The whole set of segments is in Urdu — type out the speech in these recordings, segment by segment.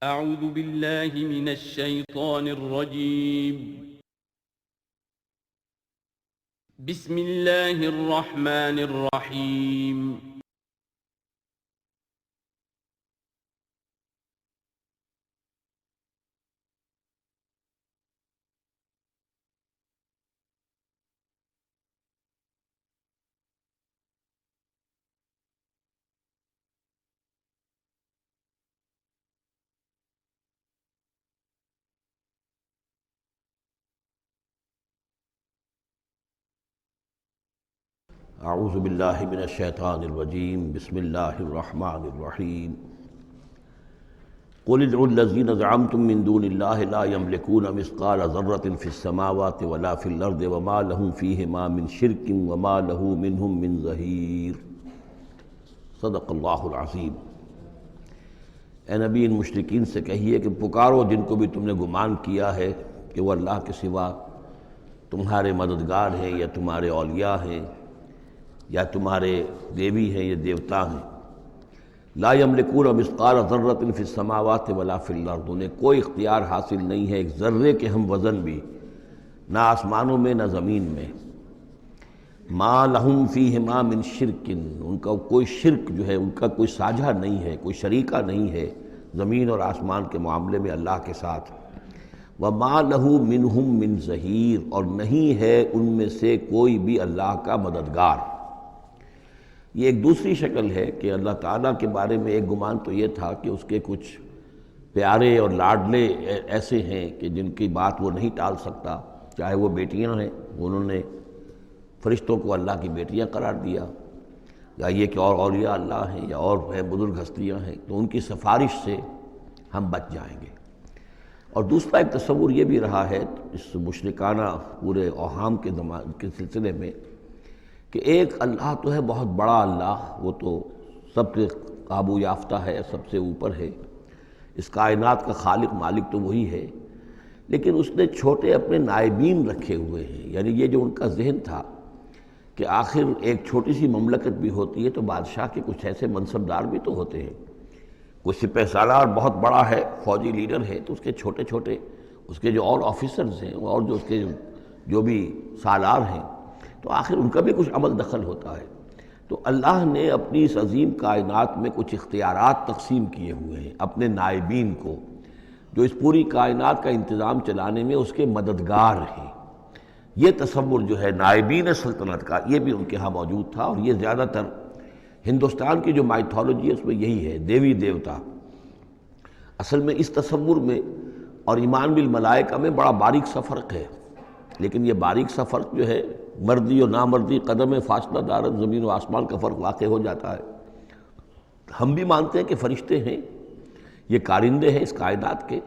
أعوذ بالله من الشيطان الرجيم. بسم الله الرحمن الرحيم. اعوذ باللہ من الشیطان الرجیم بسم اللہ الرحمن الرحیم قل ادعوا الذین زعمتم من دون اللہ لا یملکون مثقال ذرۃ فی السماوات ولا فی الارض وما لهم فیہما من شرک وما له منہم من ظہیر۔ صدق اللہ العظیم۔ اے نبی، ان مشرکین سے کہیے کہ پکارو جن کو بھی تم نے گمان کیا ہے کہ وہ اللہ کے سوا تمہارے مددگار ہیں یا تمہارے اولیاء ہیں یا تمہارے دیوی ہیں یا دیوتا ہیں۔ لا یملکون مثقال ذرۃ فی السماوات ولا فی الارض، انہیں کوئی اختیار حاصل نہیں ہے ایک ذرے کے ہم وزن بھی، نہ آسمانوں میں نہ زمین میں۔ ما لہم فیہما من شرک، ان کا کوئی شرک جو ہے، ان کا کوئی ساجھا نہیں ہے، کوئی شریکہ نہیں ہے زمین اور آسمان کے معاملے میں اللہ کے ساتھ۔ وما لہ منہم من ظہیر، اور نہیں ہے ان میں سے کوئی بھی اللہ کا مددگار۔ یہ ایک دوسری شکل ہے کہ اللہ تعالیٰ کے بارے میں ایک گمان تو یہ تھا کہ اس کے کچھ پیارے اور لاڈلے ایسے ہیں کہ جن کی بات وہ نہیں ٹال سکتا، چاہے وہ بیٹیاں ہیں، انہوں نے فرشتوں کو اللہ کی بیٹیاں قرار دیا، یا یہ کہ اور اولیاء اللہ ہیں یا اور ہیں بزرگ ہستیاں ہیں، تو ان کی سفارش سے ہم بچ جائیں گے۔ اور دوسرا ایک تصور یہ بھی رہا ہے اس مشرکانہ پورے اوہام کے سلسلے میں کہ ایک اللہ تو ہے بہت بڑا اللہ، وہ تو سب کے قابو یافتہ ہے، سب سے اوپر ہے، اس کائنات کا خالق مالک تو وہی ہے، لیکن اس نے چھوٹے اپنے نائبین رکھے ہوئے ہیں۔ یعنی یہ جو ان کا ذہن تھا کہ آخر ایک چھوٹی سی مملکت بھی ہوتی ہے تو بادشاہ کے کچھ ایسے منصبدار بھی تو ہوتے ہیں، کوئی سپہ سالار بہت بڑا ہے، فوجی لیڈر ہے، تو اس کے چھوٹے چھوٹے اس کے جو اور آفیسرز ہیں اور جو اس کے جو بھی سالار ہیں، تو آخر ان کا بھی کچھ عمل دخل ہوتا ہے۔ تو اللہ نے اپنی اس عظیم کائنات میں کچھ اختیارات تقسیم کیے ہوئے ہیں اپنے نائبین کو، جو اس پوری کائنات کا انتظام چلانے میں اس کے مددگار ہیں۔ یہ تصور جو ہے نائبین سلطنت کا، یہ بھی ان کے ہاں موجود تھا، اور یہ زیادہ تر ہندوستان کی جو مائتھولوجی ہے اس میں یہی ہے، دیوی دیوتا۔ اصل میں اس تصور میں اور ایمان بالملائکہ میں بڑا باریک سا فرق ہے، لیکن یہ باریک سا فرق جو ہے مردی اور نامردی قدم فاصلہ دارت زمین و آسمان کا فرق واقع ہو جاتا ہے۔ ہم بھی مانتے ہیں کہ فرشتے ہیں، یہ کارندے ہیں اس کائنات کے،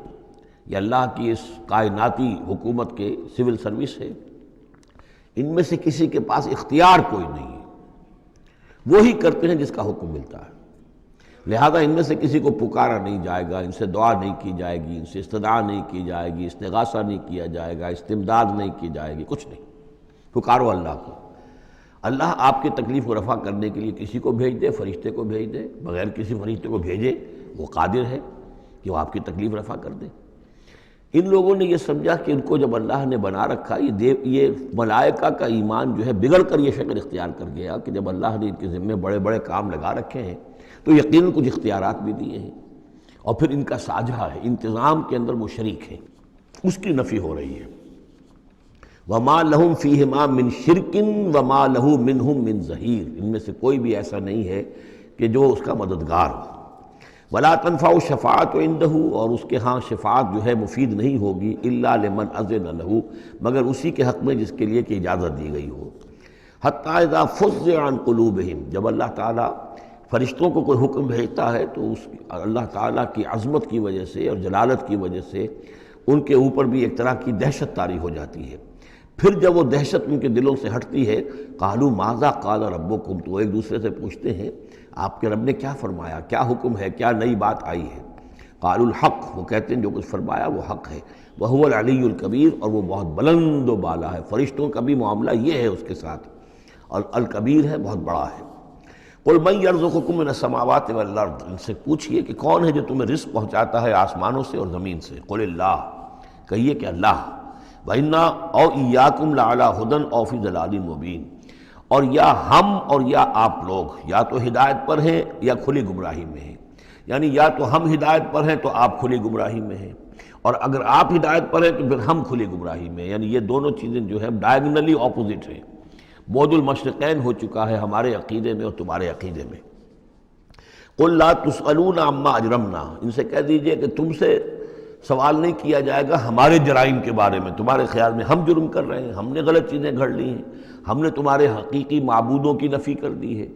یہ اللہ کی اس کائناتی حکومت کے سول سروس ہے، ان میں سے کسی کے پاس اختیار کوئی نہیں ہے، وہی کرتے ہیں جس کا حکم ملتا ہے، لہذا ان میں سے کسی کو پکارا نہیں جائے گا، ان سے دعا نہیں کی جائے گی، ان سے استدعا نہیں کی جائے گی، استغاثہ نہیں کیا جائے گا، استمداد نہیں کی جائے گی، کچھ نہیں۔ پکارو اللہ کو، اللہ آپ کی تکلیف کو رفع کرنے کے لیے کسی کو بھیج دے، فرشتے کو بھیج دے، بغیر کسی فرشتے کو بھیجے وہ قادر ہے کہ وہ آپ کی تکلیف رفع کر دے۔ ان لوگوں نے یہ سمجھا کہ ان کو جب اللہ نے بنا رکھا، یہ ملائکہ کا ایمان جو ہے بگڑ کر یہ شکل اختیار کر گیا کہ جب اللہ نے ان کے ذمے بڑے بڑے کام لگا رکھے ہیں تو یقیناً کچھ اختیارات بھی دیے ہیں، اور پھر ان کا ساجھا ہے، انتظام کے اندر وہ شریک ہیں، اس کی نفی ہو رہی ہے۔ وَمَا لَهُمْ فِيهِمَا مِنْ شِرْكٍ وَمَا لَهُ مِنْهُمْ مِنْ ظَهِيرٍ، ان میں سے کوئی بھی ایسا نہیں ہے کہ جو اس کا مددگار ہو۔ وَلَا تَنْفَعُ الشَّفَاعَةُ عِنْدَهُ، اور اس کے ہاں شفاعت جو ہے مفید نہیں ہوگی، إِلَّا لِمَنْ أَذِنَ لَهُ، مگر اسی کے حق میں جس کے لیے کہ اجازت دی گئی ہو۔ حَتَّى إِذَا فُزِّعَ عَنْ قُلُوبِهِمْ، جب اللہ تعالیٰ فرشتوں کو کوئی حکم بھیجتا ہے تو اس اللہ تعالیٰ کی عظمت کی وجہ سے اور جلالت کی وجہ سے ان کے اوپر بھی ایک طرح کی دہشت طاری ہو جاتی ہے۔ پھر جب وہ دہشت ان کے دلوں سے ہٹتی ہے، قالوا ماذا قال ربکم، تو ایک دوسرے سے پوچھتے ہیں آپ کے رب نے کیا فرمایا، کیا حکم ہے، کیا نئی بات آئی ہے۔ قالوا الحق، وہ کہتے ہیں جو کچھ فرمایا وہ حق ہے۔ وہو العلی الکبیر، اور وہ بہت بلند و بالا ہے، فرشتوں کا بھی معاملہ یہ ہے اس کے ساتھ، اور الکبیر ہے، بہت بڑا ہے۔ قل من یرزقکم من السماوات والارض، ان سے پوچھئے کہ کون ہے جو تمہیں رزق پہنچاتا ہے آسمانوں سے اور زمین سے؟ قل اللہ، کہیے کہ اللہ، وَإِنَّا أَوْ إِيَّاكُمْ لَعَلَىٰ هُدًى أَوْ فِي ضَلَالٍ مُبِينٍ، اور یا ہم اور یا آپ لوگ یا تو ہدایت پر ہیں یا کھلی گمراہی میں ہیں، یعنی یا تو ہم ہدایت پر ہیں تو آپ کھلی گمراہی میں ہیں، اور اگر آپ ہدایت پر ہیں تو پھر ہم کھلی گمراہی میں ہیں، یعنی یہ دونوں چیزیں جو ہے ڈائیگنلی اپوزٹ ہیں، بعد المشرقین ہو چکا ہے ہمارے عقیدے میں اور تمہارے عقیدے میں۔ قل لا تسألون عما اجرمنا، ان سے کہہ دیجئے کہ تم سے سوال نہیں کیا جائے گا ہمارے جرائم کے بارے میں، تمہارے خیال میں ہم جرم کر رہے ہیں، ہم نے غلط چیزیں گھڑ لی ہیں، ہم نے تمہارے حقیقی معبودوں کی نفی کر دی ہے،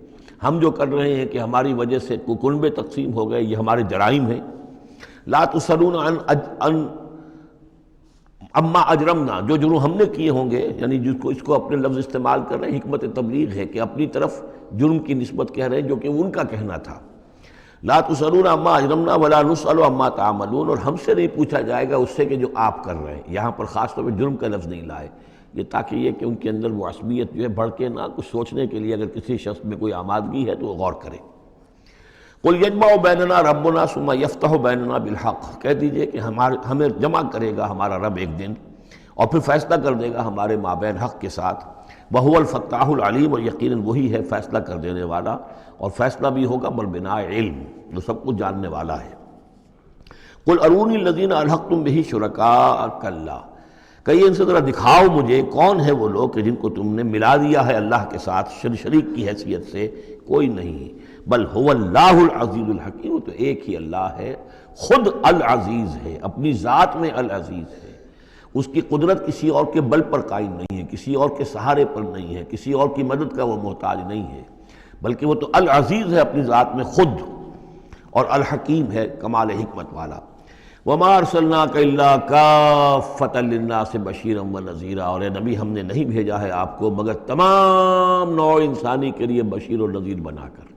ہم جو کر رہے ہیں کہ ہماری وجہ سے کنبے تقسیم ہو گئے، یہ ہمارے جرائم ہیں۔ لا تسألون عن اما اجرمنا، جو جرم ہم نے کیے ہوں گے، یعنی جس کو اس کو اپنے لفظ استعمال کر رہے ہیں، حکمت تبلیغ ہے کہ اپنی طرف جرم کی نسبت کہہ رہے ہیں جو کہ ان کا کہنا تھا۔ لا تسألون عما اجرمنا ولا نسأل عما تعملون، اور ہم سے نہیں پوچھا جائے گا اس سے کہ جو آپ کر رہے ہیں۔ یہاں پر خاص طور پہ جرم کا لفظ نہیں لائے، یہ تاکہ یہ کہ ان کے اندر وہ عصبیت جو ہے بڑھ کے نہ، کچھ سوچنے کے لیے اگر کسی شخص میں کوئی آمادگی ہے تو وہ غور کرے۔ قل یجمع بیننا ربنا ثم یفتح بیننا بالحق، کہہ دیجئے کہ ہمیں جمع کرے گا ہمارا رب ایک دن اور پھر فیصلہ کر دے گا ہمارے مابین حق کے ساتھ۔ وہو الفتاح العلیم، اور یقیناً وہی ہے فیصلہ کر دینے والا، اور فیصلہ بھی ہوگا بالبناء علم، جو سب کچھ جاننے والا ہے۔ قل ارونی الذین الحقتم بہ شرکاء کلا، کہیے ان سے ذرا دکھاؤ مجھے کون ہے وہ لوگ کہ جن کو تم نے ملا دیا ہے اللہ کے ساتھ شریک کی حیثیت سے، کوئی نہیں۔ بل هو اللہ العزیز الحکیم، تو ایک ہی اللہ ہے، خود العزیز ہے، اپنی ذات میں العزیز ہے، اس کی قدرت کسی اور کے بل پر قائم نہیں ہے، کسی اور کے سہارے پر نہیں ہے، کسی اور کی مدد کا وہ محتاج نہیں ہے، بلکہ وہ تو العزیز ہے اپنی ذات میں خود، اور الحکیم ہے کمال حکمت والا۔ وَمَا أَرْسَلْنَاكَ إِلَّا كَافَّةً لِلنَّاسِ بَشِيرًا وَنَذِيرًا، اور اے نبی ہم نے نہیں بھیجا ہے آپ کو مگر تمام نوع انسانی کے لیے بشیر و نذیر بنا کر۔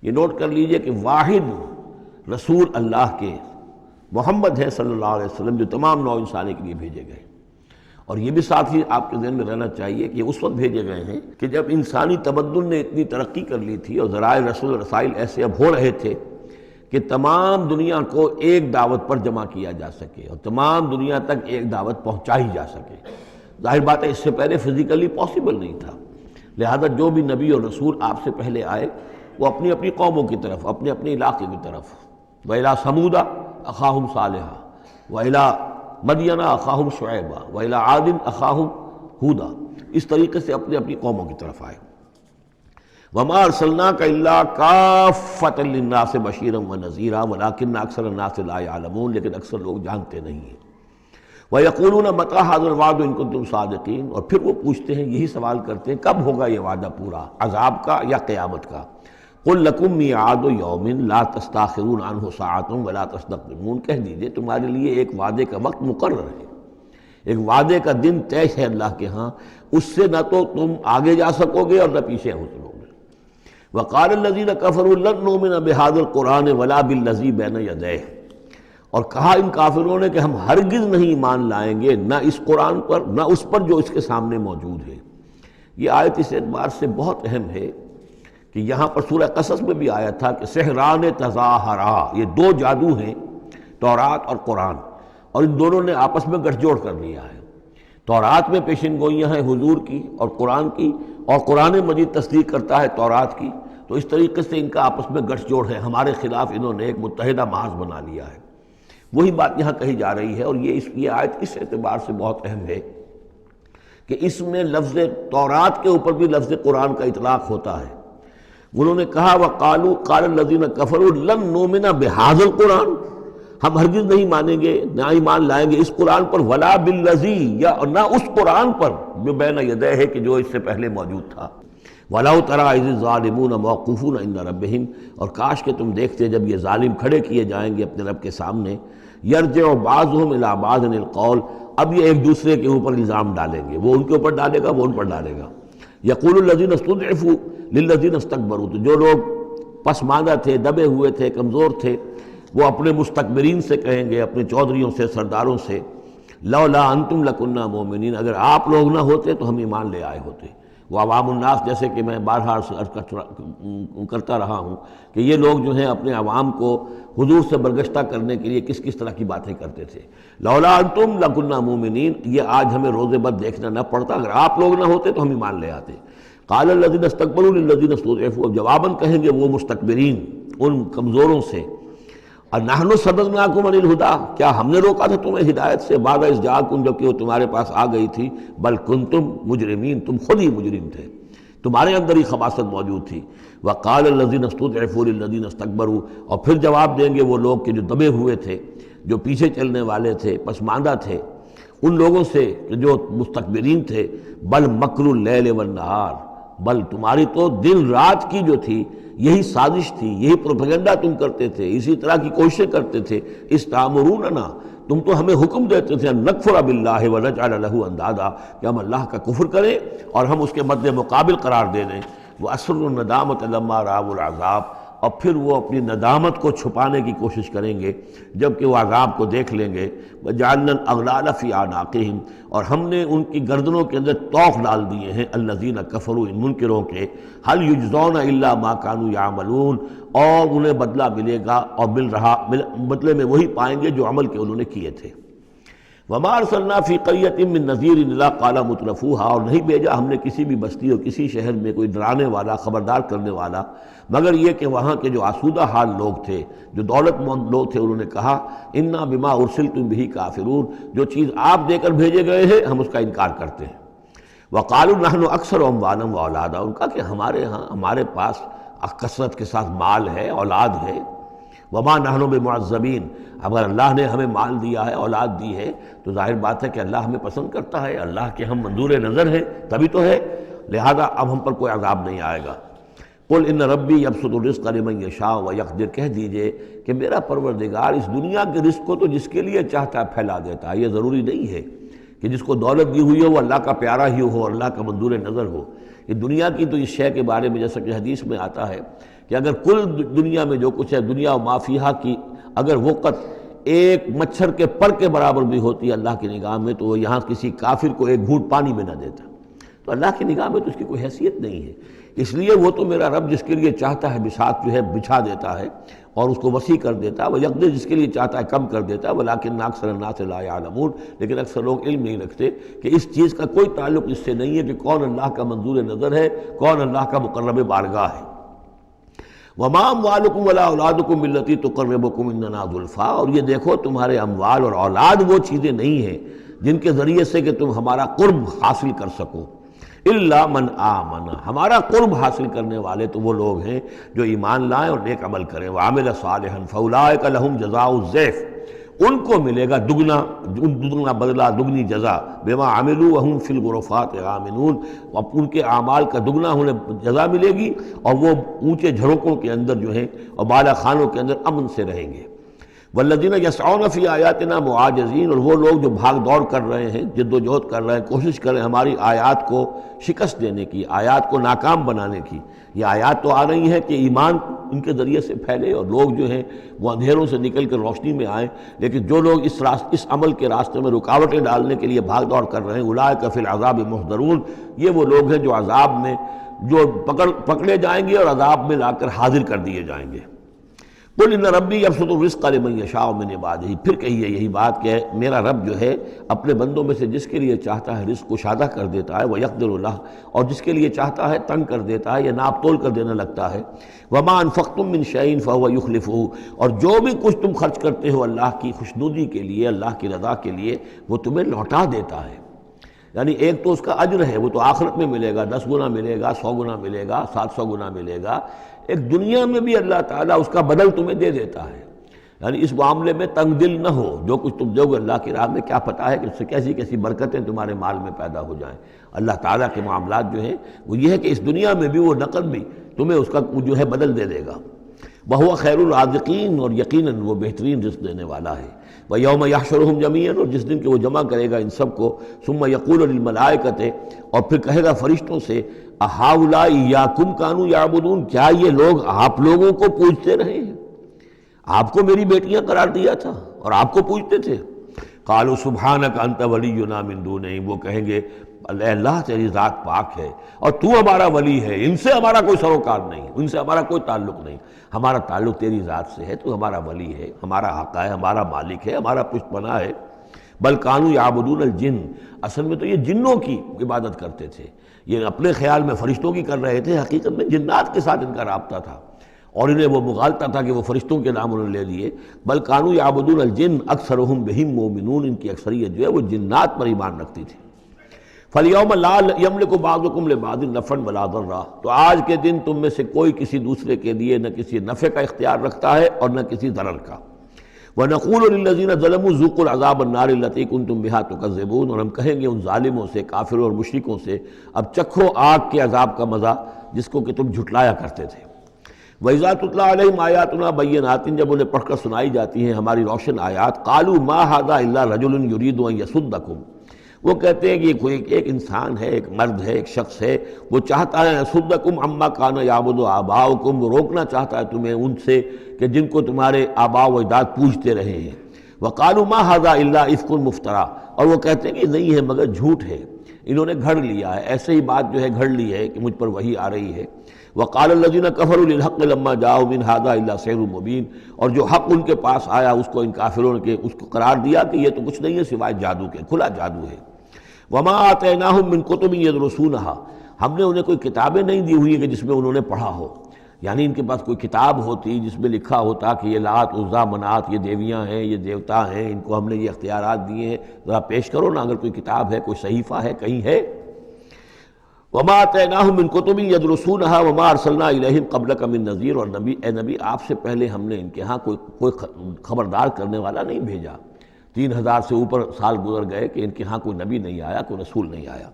یہ نوٹ کر لیجئے کہ واحد رسول اللہ کے محمد ہے صلی اللہ علیہ وسلم جو تمام نوع انسانی کے لیے بھیجے گئے، اور یہ بھی ساتھ ہی آپ کے ذہن میں رہنا چاہیے کہ اس وقت بھیجے گئے ہیں کہ جب انسانی تمدن نے اتنی ترقی کر لی تھی اور ذرائع رسول رسائل ایسے اب ہو رہے تھے کہ تمام دنیا کو ایک دعوت پر جمع کیا جا سکے اور تمام دنیا تک ایک دعوت پہنچائی جا سکے۔ ظاہر بات ہے اس سے پہلے فزیکلی پاسبل نہیں تھا، لہذا جو بھی نبی اور رسول آپ سے پہلے آئے وہ اپنی اپنی قوموں کی طرف، اپنے اپنے علاقے کی طرف، وَإِلَىٰ ثَمُودَ أَخَاهُمْ صَالِحًا وَإِلَىٰ مَدْيَنَ أَخَاهُمْ شُعَيْبًا وَإِلَىٰ عَادٍ أَخَاهُمْ هُودًا، اس طریقے سے اپنی اپنی قوموں کی طرف آئے۔ وَمَا أَرْسَلْنَاكَ إِلَّا كَافَّةً لِلنَّاسِ بَشِيرًا وَنَذِيرًا وَلَٰكِنَّ أَكْثَرَ النَّاسِ لَا يَعْلَمُونَ، لیکن اکثر لوگ جانتے نہیں ہیں۔ وَيَقُولُونَ مَتَىٰ هَٰذَا الْوَعْدُ إِن كُنتُمْ صَادِقِينَ، اور پھر وہ پوچھتے ہیں، یہی سوال کرتے ہیں، کب ہوگا یہ وعدہ پورا، عذاب کا یا قیامت کا؟ قُل لَكُم مِّيعَادُ يَوْمٍ لَا تَسْتَأْخِرُونَ عَنْهُ سَاعَةٌ وَلَا تَسْتَقْدِمُونَ، کہہ دیجئے تمہارے لیے ایک وعدے کا وقت مقرر ہے، ایک وعدے کا دن طے ہے اللہ کے ہاں، اس سے نہ تو تم آگے جا سکو گے اور نہ پیچھے ہو سکو گے۔ وَقَالَ الَّذِينَ كَفَرُوا لَن نُّؤْمِنَ بِهَٰذَا الْقُرْآنِ وَلَا بِالَّذِي بَيْنَ يَدَيْهِ، اور کہا ان کافروں نے کہ ہم ہرگز نہیں ایمان لائیں گے نہ اس قرآن پر نہ اس پر جو اس کے سامنے موجود ہے۔ یہ آیت اس اعتبار سے بہت اہم ہے کہ یہاں پر سورہ قصص میں بھی آیا تھا کہ سحران تظاہرا، یہ دو جادو ہیں، تورات اور قرآن، اور ان دونوں نے آپس میں گٹھ جوڑ کر لیا ہے۔ تورات میں پیشن گوئیاں ہیں حضور کی اور قرآن کی، اور قرآن مجید تصدیق کرتا ہے تورات کی، تو اس طریقے سے ان کا آپس میں گٹھ جوڑ ہے، ہمارے خلاف انہوں نے ایک متحدہ محاذ بنا لیا ہے۔ وہی بات یہاں کہی جا رہی ہے، اور یہ آیت اس اعتبار سے بہت اہم ہے کہ اس میں لفظ تورات کے اوپر بھی لفظ قرآن کا اطلاق ہوتا ہے۔ انہوں نے کہا وَقَالُوا قَالَ الَّذِينَ كَفَرُوا لَن نُّؤْمِنَ بِهَٰذَا الْقُرْآنِ، ہم ہرگز نہیں مانیں گے نہ ایمان لائیں گے اس قرآن پر، وَلَا بِالَّذِي، یا نہ اس قرآن پر جو بین یدیہ ہے کہ جو اس سے پہلے موجود تھا۔ وَلَوْ تَرَىٰ إِذِ الظَّالِمُونَ مَوْقُوفُونَ عِندَ رَبِّهِمْ، اور کاش کہ تم دیکھتے جب یہ ظالم کھڑے کیے جائیں گے اپنے رب کے سامنے، يَرْجِعُ بَعْضُهُمْ إِلَىٰ بَعْضٍ الْقَوْلَ، اب یہ ایک دوسرے کے اوپر الزام ڈالیں گے، وہ ان کے اوپر ڈالے گا، وہ ان پر ڈالے گا۔ يَقُولُ الَّذِينَ اسْتُضْعِفُوا لِلَّذِينَ اسْتَكْبَرُوا، تو جو لوگ پسماندہ تھے، دبے ہوئے تھے، کمزور تھے، وہ اپنے مستکبرین سے کہیں گے، اپنے چودھریوں سے، سرداروں سے، لولا انتم لکنا مومنین، اگر آپ لوگ نہ ہوتے تو ہم ایمان لے آئے ہوتے۔ وہ عوام الناس، جیسے کہ میں بارہا کرتا رہا ہوں کہ یہ لوگ جو ہیں اپنے عوام کو حضور سے برگشتہ کرنے کے لیے کس کس طرح کی باتیں کرتے تھے. لولا انتم لکنا مومنین، یہ آج ہمیں روز بد دیکھنا نہ پڑتا، اگر آپ لوگ نہ ہوتے تو ہم ایمان لے آتے. قال الذین استکبروا للذین استضعفوا، اب جواباً کہیں گے وہ مستکبرین ان کمزوروں سے، نحن صددناکم عن الہدی، کیا ہم نے روکا تھا تمہیں ہدایت سے، بعد اذ جاءکم، جبکہ وہ تمہارے پاس آ گئی تھی، بل کنتم مجرمین، تم خود ہی مجرم تھے، تمہارے اندر ہی خباثت موجود تھی. وقال الذین استضعفوا للذین استکبروا، اور پھر جواب دیں گے وہ لوگ کہ جو دبے ہوئے تھے، جو پیچھے چلنے والے تھے، پسماندہ تھے، ان لوگوں سے کہ جو مستکبرین تھے، بل مکر اللیل والنہار، بل تمہاری تو دن رات کی جو تھی یہی سازش تھی، یہی پروپیگنڈا تم کرتے تھے، اسی طرح کی کوششیں کرتے تھے. استعمروننا، تم تو ہمیں حکم دیتے تھے، ان نکفر باللہ ونجعل لہ اندادا، کہ ہم اللہ کا کفر کریں اور ہم اس کے مد مقابل قرار دے دیں. واسروا الندامۃ لما رأوا العذاب، اور پھر وہ اپنی ندامت کو چھپانے کی کوشش کریں گے جب کہ وہ عذاب کو دیکھ لیں گے. وجعلنا الاغلال فی اعناقہم، اور ہم نے ان کی گردنوں کے اندر طوق ڈال دیے ہیں، الذین کفروا، ان منکروں کے، هل یجزون الا ما كانوا يعملون، اور انہیں بدلہ ملے گا اور بدلے میں وہی پائیں گے جو عمل کے انہوں نے کیے تھے. وما ارسلنا فی قریۃ من نذیر الا قال مترفوها، اور نہیں بھیجا ہم نے کسی بھی بستی اور کسی شہر میں کوئی ڈرانے والا، خبردار کرنے والا، مگر یہ کہ وہاں کے جو آسودہ حال لوگ تھے، جو دولت مند لوگ تھے، انہوں نے کہا انا بما ارسلتم به کافرون، جو چیز آپ دے کر بھیجے گئے ہیں ہم اس کا انکار کرتے ہیں. وقالوا نحن اکثر اموالا واولادا، ان کا کہ ہمارے ہاں، ہمارے پاس کثرت کے ساتھ مال ہے، اولاد ہے. وما نحن بمعذبین، اگر اللہ نے ہمیں مال دیا ہے، اولاد دی ہے، تو ظاہر بات ہے کہ اللہ ہمیں پسند کرتا ہے، اللہ کے ہم منظور نظر ہیں تبھی تو ہے، لہذا اب ہم پر کوئی عذاب نہیں آئے گا. قل ان ربی یبسط الرزق لمن یشاء ویقدر، کہہ دیجئے کہ میرا پروردگار اس دنیا کے رزق کو تو جس کے لیے چاہتا ہے پھیلا دیتا ہے. یہ ضروری نہیں ہے کہ جس کو دولت دی ہوئی ہو وہ اللہ کا پیارا ہی ہو، اللہ کا منظور نظر ہو. یہ دنیا کی تو اس شے کے بارے میں جیسا کہ حدیث میں آتا ہے کہ اگر کل دنیا میں جو کچھ ہے، دنیا و ما فیہا کی اگر وقت ایک مچھر کے پر کے برابر بھی ہوتی ہے اللہ کی نگاہ میں، تو وہ یہاں کسی کافر کو ایک گھونٹ پانی میں نہ دیتا. تو اللہ کی نگاہ میں تو اس کی کوئی حیثیت نہیں ہے. اس لیے وہ تو میرا رب جس کے لیے چاہتا ہے بساط جو ہے بچھا دیتا ہے اور اس کو وسیع کر دیتا ہے، وہ یقدر جس کے لیے چاہتا ہے کم کر دیتا ہے. ولیکن اکثر الناس لا یعلمون، لیکن اکثر لوگ علم نہیں رکھتے کہ اس چیز کا کوئی تعلق اس سے نہیں ہے کہ کون اللہ کا منظور نظر ہے، کون اللہ کا مقرب بارگاہ ہے. وما اموالکم ولا اولادکم بالتی تقربکم عندنا زلفیٰ، اور یہ دیکھو تمہارے اموال اور اولاد وہ چیزیں نہیں ہیں جن کے ذریعے سے کہ تم ہمارا قرب حاصل کر سکو. الا من آمن، ہمارا قرب حاصل کرنے والے تو وہ لوگ ہیں جو ایمان لائیں اور نیک عمل کریں. وعمل صالحا فاولئک لہم جزاء الضعف، ان کو ملے گا دگنا بدلہ، دگنی جزا. بما عملوا وهم فی الغرفات آمنون، ان کے اعمال کا دگنا انہیں جزا ملے گی اور وہ اونچے جھروکوں کے اندر جو ہیں اور بالا خانوں کے اندر امن سے رہیں گے. والذین یسعون فی آیاتنا معاجزین، اور وہ لوگ جو بھاگ دوڑ کر رہے ہیں، جد و جہد کر رہے ہیں، کوشش کر رہے ہیں ہماری آیات کو شکست دینے کی، آیات کو ناکام بنانے کی. یہ آیات تو آ رہی ہیں کہ ایمان ان کے ذریعے سے پھیلے اور لوگ جو ہیں وہ اندھیروں سے نکل کر روشنی میں آئیں، لیکن جو لوگ اس عمل کے راستے میں رکاوٹیں ڈالنے کے لیے بھاگ دوڑ کر رہے ہیں، اولئک فی العذاب محضرون، یہ وہ لوگ ہیں جو عذاب میں جو پکڑے جائیں گے اور عذاب میں لا کر حاضر کر دیے جائیں گے. قل ان ربی یبسط الرزق لمن یشاء من عبادہ، پھر کہیے یہی بات کہ میرا رب جو ہے اپنے بندوں میں سے جس کے لیے چاہتا ہے رزق کشادہ کر دیتا ہے، ویقدر لہ، اور جس کے لیے چاہتا ہے تنگ کر دیتا ہے یا ناپ تول کر دینے لگتا ہے. وما انفقتم من شیء فهو یخلفہ، اور جو بھی کچھ تم خرچ کرتے ہو اللہ کی خوشنودی کے لیے، اللہ کی رضا کے لیے، وہ تمہیں لوٹا دیتا ہے. یعنی ایک تو اس کا اجر ہے، وہ تو آخرت میں ملے گا، 10 گنا ملے گا، 100 گنا ملے گا، 700 گنا ملے گا. ایک دنیا میں بھی اللہ تعالیٰ اس کا بدل تمہیں دے دیتا ہے. یعنی اس معاملے میں تنگ دل نہ ہو، جو کچھ تم دو گے اللہ کی راہ میں کیا پتہ ہے کہ اس سے کیسی کیسی برکتیں تمہارے مال میں پیدا ہو جائیں. اللہ تعالیٰ کے معاملات جو ہیں وہ یہ ہے کہ اس دنیا میں بھی وہ نقد بھی تمہیں اس کا جو ہے بدل دے دے گا. وَهُوَ خَيْرُ الرَّازِقِينَ، اور یقیناً وہ بہترین رزق دینے والا ہے. وَيَوْمَ يَحْشُرُهُمْ جَمِيعًا، اور جس دن کہ وہ جمع کرے گا ان سب کو، ثُمَّ يَقُولُ لِلْمَلَائِكَةِ، اور پھر کہے گا فرشتوں سے، أَهَٰؤُلَاءِ إِيَّاكُمْ كَانُوا يَعْبُدُونَ، کیا یہ لوگ آپ لوگوں کو پوجتے رہے ہیں؟ آپ کو میری بیٹیاں قرار دیا تھا اور آپ کو پوجتے تھے. قالوا سبحانک انت ولینا من دونہم، وہ کہیں گے اللہ تیری ذات پاک ہے اور تو ہمارا ولی ہے، ان سے ہمارا کوئی سروکار نہیں، ان سے ہمارا کوئی تعلق نہیں، ہمارا تعلق تیری ذات سے ہے، تو ہمارا ولی ہے، ہمارا آقا ہے، ہمارا مالک ہے، ہمارا پشت پناہ ہے۔ بل کانوا یعبدون الجن، اصل میں تو یہ جنوں کی عبادت کرتے تھے، یہ اپنے خیال میں فرشتوں کی کر رہے تھے، حقیقت میں جنات کے ساتھ ان کا رابطہ تھا، اور انہیں وہ مغالطہ تھا کہ وہ فرشتوں کے نام انہوں نے لے لیے۔ بل کانوا یعبدون الجن اکثرهم بهم مومنون، ان کی اکثریت جو ہے وہ جنات پر ایمان رکھتی تھی۔ فَالْيَوْمَ لَا يَمْلِكُ بَعْضُكُمْ لِبَعْضٍ نَفْعًا وَلَا ضَرًّا، تو آج کے دن تم میں سے کوئی کسی دوسرے کے لیے نہ کسی نفع کا اختیار رکھتا ہے اور نہ کسی ضرر کا۔ وَنَقُولُ لِلَّذِينَ ظَلَمُوا ذُوقُوا الْعَذَابَ النَّارِ الَّتِي كُنتُم بِهَا تُكَذِّبُونَ، اور ہم کہیں گے ان ظالموں سے، کافروں اور مشرکوں سے، اب چکھو آگ کے عذاب کا مزہ جس کو کہ تم جھٹلایا کرتے تھے۔ وَإِذَا تُتْلَىٰ عَلَيْهِمْ آيَاتُنَا بَيِّنَاتٍ، جب انہیں پڑھ کر سنائی جاتی ہیں ہماری روشن آیات، قَالُوا مَا هَٰذَا إِلَّا رَجُلٌ يُرِيدُ أَن يَصُدَّكُمْ، وہ کہتے ہیں کہ یہ ایک انسان ہے، ایک مرد ہے، ایک شخص ہے، وہ چاہتا ہے يَصُدَّكُمْ عَمَّا كَانَ يَعْبُدُ آبَاؤُكُمْ، وہ روکنا چاہتا ہے تمہیں ان سے کہ جن کو تمہارے آباء و اجداد پوجتے رہے ہیں۔ وَقَالُوا مَا هَٰذَا إِلَّا إِفْكٌ مُفْتَرًى، اور وہ کہتے ہیں کہ نہیں ہے مگر جھوٹ ہے، انہوں نے گھڑ لیا ہے، ایسے ہی بات جو ہے گھڑ لی ہے کہ مجھ پر وحی آ رہی ہے۔ وَقَالَ الَّذِينَ كَفَرُوا لِلْحَقِّ لَمَّا جَاءَهُمْ إِنْ هَٰذَا إِلَّا سِحْرٌ مُّبِينٌ، اور جو حق ان کے پاس آیا اس کو ان کافروں نے اس کو قرار دیا کہ یہ تو کچھ نہیں ہے سوائے جادو کے، کھلا جادو ہے۔ وَمَا آتَيْنَاهُم مِّن كُتُبٍ يَدْرُسُونَهَا، ہم نے انہیں کوئی کتابیں نہیں دی ہوئی کہ جس میں انہوں نے پڑھا ہو، یعنی ان کے پاس کوئی کتاب ہوتی جس میں لکھا ہوتا کہ یہ لات عزا منات یہ دیویاں ہیں، یہ دیوتا ہیں، ان کو ہم نے یہ اختیارات دیے ہیں، ذرا پیش کرو نا، اگر کوئی کتاب ہے، کوئی صحیفہ ہے، کہیں ہے۔ وَمَا آتَيْنَاهُم مِّن كُتُبٍ يَدْرُسُونَهَا وَمَا أَرْسَلْنَا إِلَيْهِمْ قَبْلَكَ مِن نَذِيرٍ، اور نبی اے نبی آپ سے پہلے ہم نے ان کے ہاں کوئی خبردار کرنے والا نہیں بھیجا، 3000 سے اوپر سال گزر گئے کہ ان کے ہاں کوئی نبی نہیں آیا، کوئی رسول نہیں آیا۔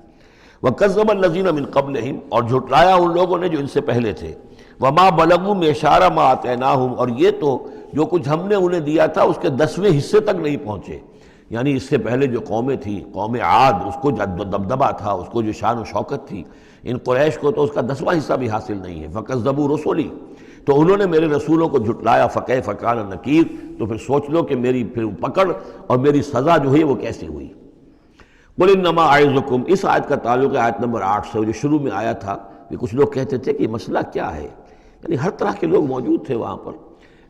وَكَذَّبَ الَّذِينَ مِن قَبْلِهِمْ، اور جھٹلایا ان لوگوں نے جو ان سے پہلے تھے۔ وَمَا بَلَغُوا مِعْشَارَ مَا آتَيْنَاهُمْ، اور یہ تو جو کچھ ہم نے انہیں دیا تھا اس کے 10ویں حصے تک نہیں پہنچے، یعنی اس سے پہلے جو قومیں تھیں، قوم عاد، اس کو جو دبدبہ تھا، اس کو جو شان و شوکت تھی، ان قریش کو تو اس کا 10واں حصہ بھی حاصل نہیں ہے۔ فَكَذَّبُوا رُسُلِي، تو انہوں نے میرے رسولوں کو جھٹلایا، فَكَيْفَ كَانَ نَكِيرٌ، تو پھر سوچ لو کہ میری پھر پکڑ اور میری سزا جو ہے وہ کیسے ہوئی۔ قُلْ إِنَّمَا أَعِظُكُمْ، اس آیت کا تعلق ہے آیت نمبر 8 سے، جو شروع میں آیا تھا کہ کچھ لوگ کہتے تھے کہ یہ مسئلہ کیا ہے، یعنی ہر طرح کے لوگ موجود تھے وہاں پر،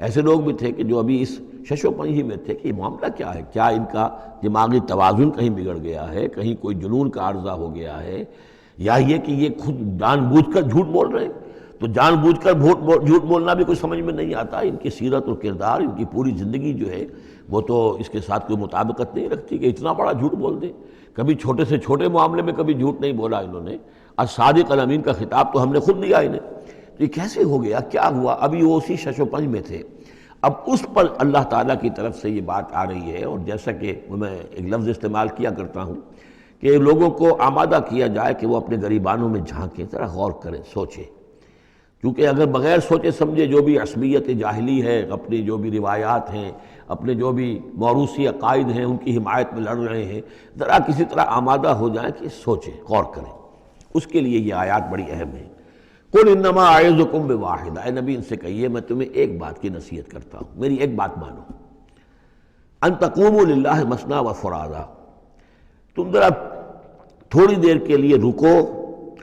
ایسے لوگ بھی تھے کہ جو ابھی اس شش و پنج ہی میں تھے کہ یہ معاملہ کیا ہے، کیا ان کا دماغی توازن کہیں بگڑ گیا ہے، کہیں کوئی جنون کا عارضہ ہو گیا ہے، یا یہ کہ یہ خود جان بوجھ کر جھوٹ بول رہے ہیں۔ تو جان بوجھ کر جھوٹ بولنا بھی کوئی سمجھ میں نہیں آتا، ان کی سیرت اور کردار، ان کی پوری زندگی جو ہے وہ تو اس کے ساتھ کوئی مطابقت نہیں رکھتی کہ اتنا بڑا جھوٹ بول دے۔ کبھی چھوٹے سے چھوٹے معاملے میں کبھی جھوٹ نہیں بولا انہوں نے، الصادق الامین کا خطاب تو ہم نے خود دیا انہیں، تو یہ کیسے ہو گیا، کیا ہوا؟ ابھی وہ اسی شش و پنج میں تھے، اب اس پر اللہ تعالیٰ کی طرف سے یہ بات آ رہی ہے، اور جیسا کہ میں ایک لفظ استعمال کیا کرتا ہوں کہ لوگوں کو آمادہ کیا جائے کہ وہ اپنے گریبانوں میں جھانکیں، ذرا غور کریں، سوچیں، کیونکہ اگر بغیر سوچے سمجھے جو بھی عصبیت جاہلی ہے، اپنی جو بھی روایات ہیں، اپنے جو بھی موروثی عقائد ہیں، ان کی حمایت میں لڑ رہے ہیں، ذرا کسی طرح آمادہ ہو جائیں کہ سوچیں، غور کریں، اس کے لیے یہ آیات بڑی اہم ہیں۔ قُلْ إِنَّمَا أَعِظُكُمْ بِوَاحِدَةٍ، اے نبی ان سے کہیے میں تمہیں ایک بات کی نصیحت کرتا ہوں، میری ایک بات مانو، أَن تَقُومُوا لِلَّهِ مَثْنَىٰ وَفُرَادَىٰ، تم ذرا تھوڑی دیر کے لیے رکو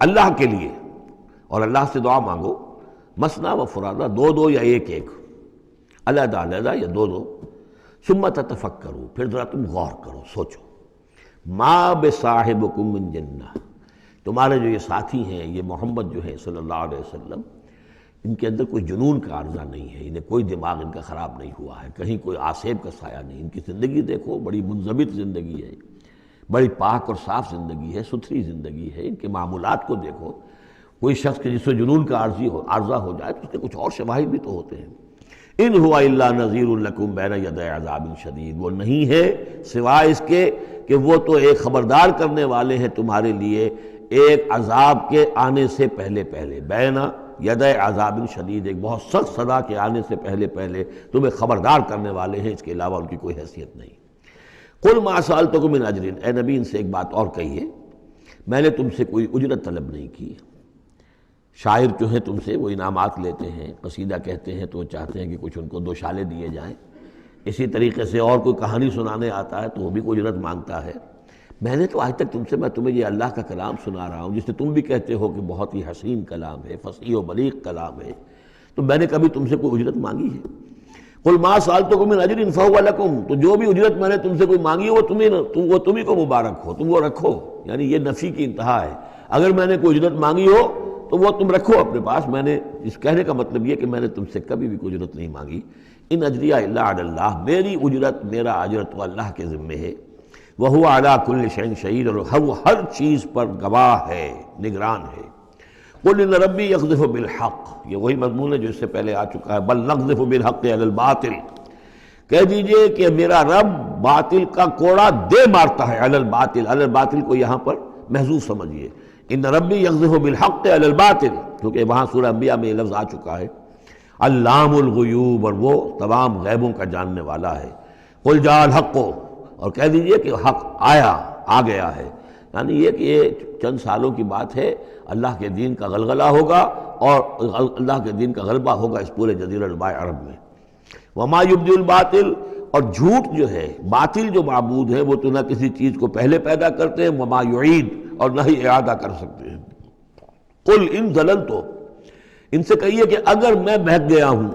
اللہ کے لیے اور اللہ سے دعا مانگو، مثنیٰ و فرادہ، دو دو یا ایک ایک، علیحدہ علیحدہ یا دو دو، ثم تتفکروا، پھر ذرا تم غور کرو، سوچو، ما بصاحبکم من جنہ، تمہارے جو یہ ساتھی ہیں، یہ محمد جو ہے صلی اللہ علیہ وسلم، ان کے اندر کوئی جنون کا عارضہ نہیں ہے، انہیں کوئی دماغ ان کا خراب نہیں ہوا ہے، کہیں کوئی آسیب کا سایہ نہیں، ان کی زندگی دیکھو، بڑی منضبط زندگی ہے، بڑی پاک اور صاف زندگی ہے، ستھری زندگی ہے، ان کے معمولات کو دیکھو، کوئی شخص کے جس سے جنون کا عارضہ ہو جائے تو اس کے کچھ اور شواہد بھی تو ہوتے ہیں۔ ان ہوا الا نذیر لکم بین یدی عذاب شدید، وہ نہیں ہے سوائے اس کے کہ وہ تو ایک خبردار کرنے والے ہیں تمہارے لیے ایک عذاب کے آنے سے پہلے پہلے، بین یدی عذاب شدید، ایک بہت سخت سزا کے آنے سے پہلے پہلے تمہیں خبردار کرنے والے ہیں، اس کے علاوہ ان کی کوئی حیثیت نہیں۔ قل ما سألتکم من اجر، اے نبی ان سے ایک بات اور کہیے، میں نے تم سے کوئی اجرت طلب نہیں کی۔ شاعر جو ہیں تم سے وہ انعامات لیتے ہیں، قصیدہ کہتے ہیں تو وہ چاہتے ہیں کہ کچھ ان کو دو شالے دیے جائیں، اسی طریقے سے اور کوئی کہانی سنانے آتا ہے تو وہ بھی کوئی اجرت مانگتا ہے۔ میں نے تو آج تک تمہیں یہ اللہ کا کلام سنا رہا ہوں جس سے تم بھی کہتے ہو کہ بہت ہی حسین کلام ہے، فصیح و بلیغ کلام ہے، تو میں نے کبھی تم سے کوئی اجرت مانگی ہے؟ قل ما سألتکم من اجر فہو لکم، تو جو بھی اجرت میں نے تم سے کوئی مانگی وہ تمہیں کو مبارک ہو، تم وہ رکھو. یعنی یہ نفی کی انتہا ہے. اگر میں نے کوئی اجرت مانگی ہو تو وہ تم رکھو اپنے پاس. میں نے اس کہنے کا مطلب یہ کہ میں نے تم سے کبھی بھی کوئی اجرت نہیں مانگی. ان اجریہ الا علی اللہ، میری اجرت، میرا اجر تو اللہ کے ذمے ہے. وہو علی کل شیء شہید، اور وہ ہر چیز پر گواہ ہے، نگران ہے. قل ان ربی یقذف بالحق، یہ وہی مضمون ہے جو اس سے پہلے آ چکا ہے. بل نقذف بالحق علی الباطل، کہہ دیجئے کہ میرا رب باطل کا کوڑا دے مارتا ہے. علی الباطل، علی الباطل کو یہاں پر محذوف سمجھیے. ان ربی یقذف بالحق علی الباطل، کیونکہ وہاں سورہ انبیاء میں یہ لفظ آ چکا ہے. علام الغیوب، اور وہ تمام غیبوں کا جاننے والا ہے. قل جاء الحق، اور کہہ دیجئے کہ حق آ گیا ہے. یعنی یہ کہ یہ چند سالوں کی بات ہے، اللہ کے دین کا غلغلہ ہوگا اور اللہ کے دین کا غلبہ ہوگا اس پورے جزیرہ نما عرب میں. وما یبدی الباطل، اور جھوٹ جو ہے، باطل جو معبود ہے وہ تو نہ کسی چیز کو پہلے پیدا کرتے ہیں، وما یعید، اور نہ ہی اعادہ کر سکتے ہیں. قل ان ضللت، ان سے کہیے کہ اگر میں بہک گیا ہوں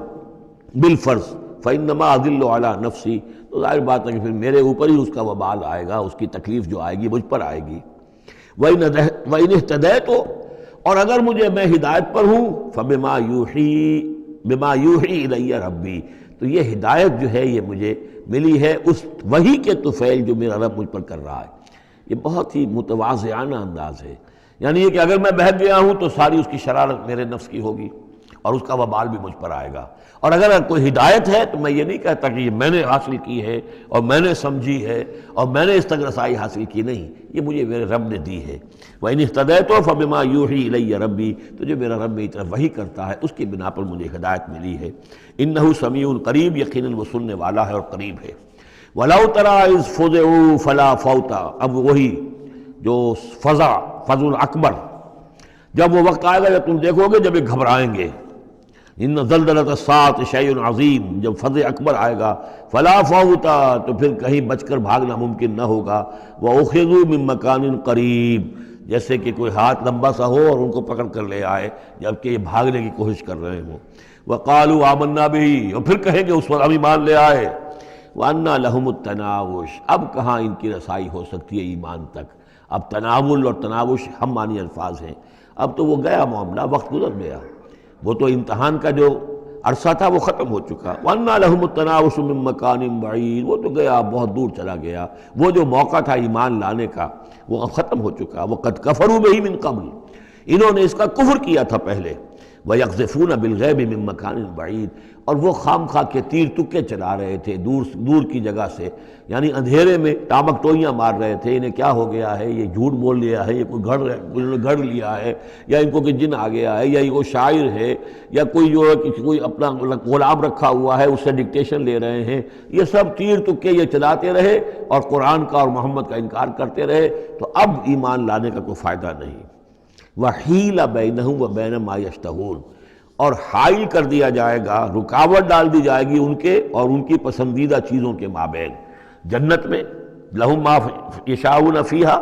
بالفرض، فانما اضل علی نفسی، تو ظاہر بات ہے کہ پھر میرے اوپر ہی اس کا وبال آئے گا، اس کی تکلیف جو آئے گی مجھ پر آئے گی. وَإِنِ اهْتَدَيْتُ، اور اگر میں ہدایت پر ہوں، فَبِمَا يُوحِي إِلَيَّ رَبِّي، تو یہ ہدایت جو ہے یہ مجھے ملی ہے اس وحی کے طفیل جو میرا رب مجھ پر کر رہا ہے. یہ بہت ہی متواضعانہ انداز ہے. یعنی یہ کہ اگر میں بہک گیا ہوں تو ساری اس کی شرارت میرے نفس کی ہوگی اور اس کا وبال بھی مجھ پر آئے گا. اور اگر کوئی ہدایت ہے تو میں یہ نہیں کہتا کہ یہ میں نے حاصل کی ہے اور میں نے سمجھی ہے اور میں نے اس تک رسائی حاصل کی، نہیں، یہ مجھے میرے رب نے دی ہے. وَإِنِ اهْتَدَيْتُ فَبِمَا يُوحِي إِلَيَّ رَبِّي، تو جو میرا رب میری طرف وحی کرتا ہے اس کی بنا پر مجھے ہدایت ملی ہے. إِنَّهُ سَمِيعٌ قریب، یقیناً وہ سننے والا ہے اور قریب ہے. وَلَوْ تَرَىٰ إِذْ فُزِعُوا فَلَا فَوْتَ، اب وہی جو فضع اکبر، جب وہ وقت آئے گا جب تم دیکھو گے جب یہ گھبرائیں گے. ان زلزلۃ الساعۃ شیء عظیم، جب فضع اکبر آئے گا، فلا فوت، تو پھر کہیں بچ کر بھاگنا ممکن نہ ہوگا. وَأُخِذُوا مِن مَّكَانٍ قَرِيبٍ، جیسے کہ کوئی ہاتھ لمبا سا ہو اور ان کو پکڑ کر لے آئے جبکہ یہ بھاگنے کی کوشش کر رہے ہوں. وَقَالُوا آمَنَّا بِهِ، اور پھر کہیں گے اس وقت ہم ایمان لے آئے. وَأَنَّىٰ لَهُمُ التَّنَاوُشُ، اب کہاں ان کی رسائی ہو سکتی ہے ایمان تک. اب تناول اور تناوش ہم معنی الفاظ ہیں. اب تو وہ گیا معاملہ، وقت گزر گیا، وہ تو امتحان کا جو عرصہ تھا وہ ختم ہو چکا. وَأَنَّىٰ لَهُمُ التَّنَاوُشُ مِن مَّكَانٍ بَعِيدٍ، وہ تو گیا، بہت دور چلا گیا. وہ جو موقع تھا ایمان لانے کا وہ اب ختم ہو چکا. وَقَدْ كَفَرُوا بِهِ مِن قَبْلُ، انہوں نے اس کا کفر کیا تھا پہلے. وَيَقْذِفُونَ بِالْغَيْبِ مِن مَّكَانٍ بَعِيدٍ، اور وہ خام خواہ کے تیر تکے چلا رہے تھے دور کی جگہ سے، یعنی اندھیرے میں ٹامک ٹوئیاں مار رہے تھے. انہیں کیا ہو گیا ہے، یہ جھوٹ بول لیا ہے، یہ کوئی گھڑ لیا ہے، یا ان کو کہ جن آ گیا ہے، یا یہ وہ شاعر ہے، یا کوئی جو ہے کوئی اپنا غلام رکھا ہوا ہے اس سے ڈکٹیشن لے رہے ہیں. یہ سب تیر تکے یہ چلاتے رہے اور قرآن کا اور محمد کا انکار کرتے رہے. تو اب ایمان لانے کا کوئی فائدہ نہیں. وَحِيلَ بَيْنَهُمْ وَبَيْنَ مَا يَشْتَهُونَ، اور حائل کر دیا جائے گا، رکاوٹ ڈال دی جائے گی ان کے اور ان کی پسندیدہ چیزوں کے مابین. جنت میں لَهُم مَا يَشَاءُونَ فِيهَا،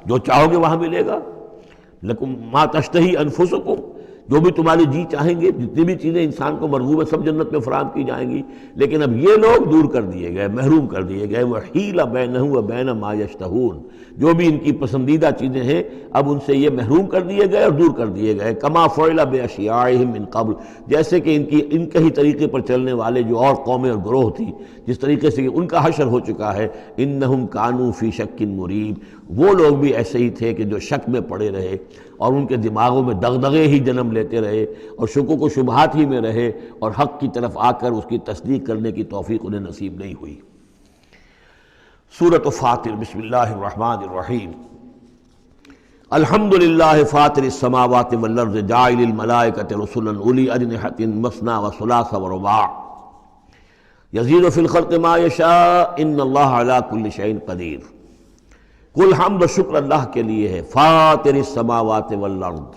جو چاہو گے وہاں ملے گا. لَكُمْ مَا تَشْتَهِي أَنفُسُكُمْ، جو بھی تمہاری جی چاہیں گے، جتنی بھی چیزیں انسان کو مرغوب ہے سب جنت میں فراہم کی جائیں گی. لیکن اب یہ لوگ دور کر دیے گئے، محروم کر دیے گئے. وَحِيلَ بَيْنَهُمْ وَبَيْنَ مَا يَشْتَهُونَ، جو بھی ان کی پسندیدہ چیزیں ہیں اب ان سے یہ محروم کر دیے گئے اور دور کر دیے گئے. کما فعل باشیاعہم من قبل، جیسے کہ ان کے ہی طریقے پر چلنے والے جو اور قومیں اور گروہ تھی جس طریقے سے ان کا حشر ہو چکا ہے. انہم کانوا فی شک مریب، وہ لوگ بھی ایسے ہی تھے کہ جو شک میں پڑے رہے اور ان کے دماغوں میں دغدغے ہی جنم لیتے رہے اور شکوک و شبہات ہی میں رہے اور حق کی طرف آ کر اس کی تصدیق کرنے کی توفیق انہیں نصیب نہیں ہوئی. سورۃ فاطر، بسم اللہ الرحمن الرحیم. الحمدللہ فاطر السماوات والارض جاعل الملائکۃ رسلا اولی اجنحۃ مثنی وثلاث ورباع یزید فی الخلق ما یشاء ان اللہ علی کل شیء قدیر. کل حمد و شکر اللہ کے لیے ہے، فاطر السماوات والارض،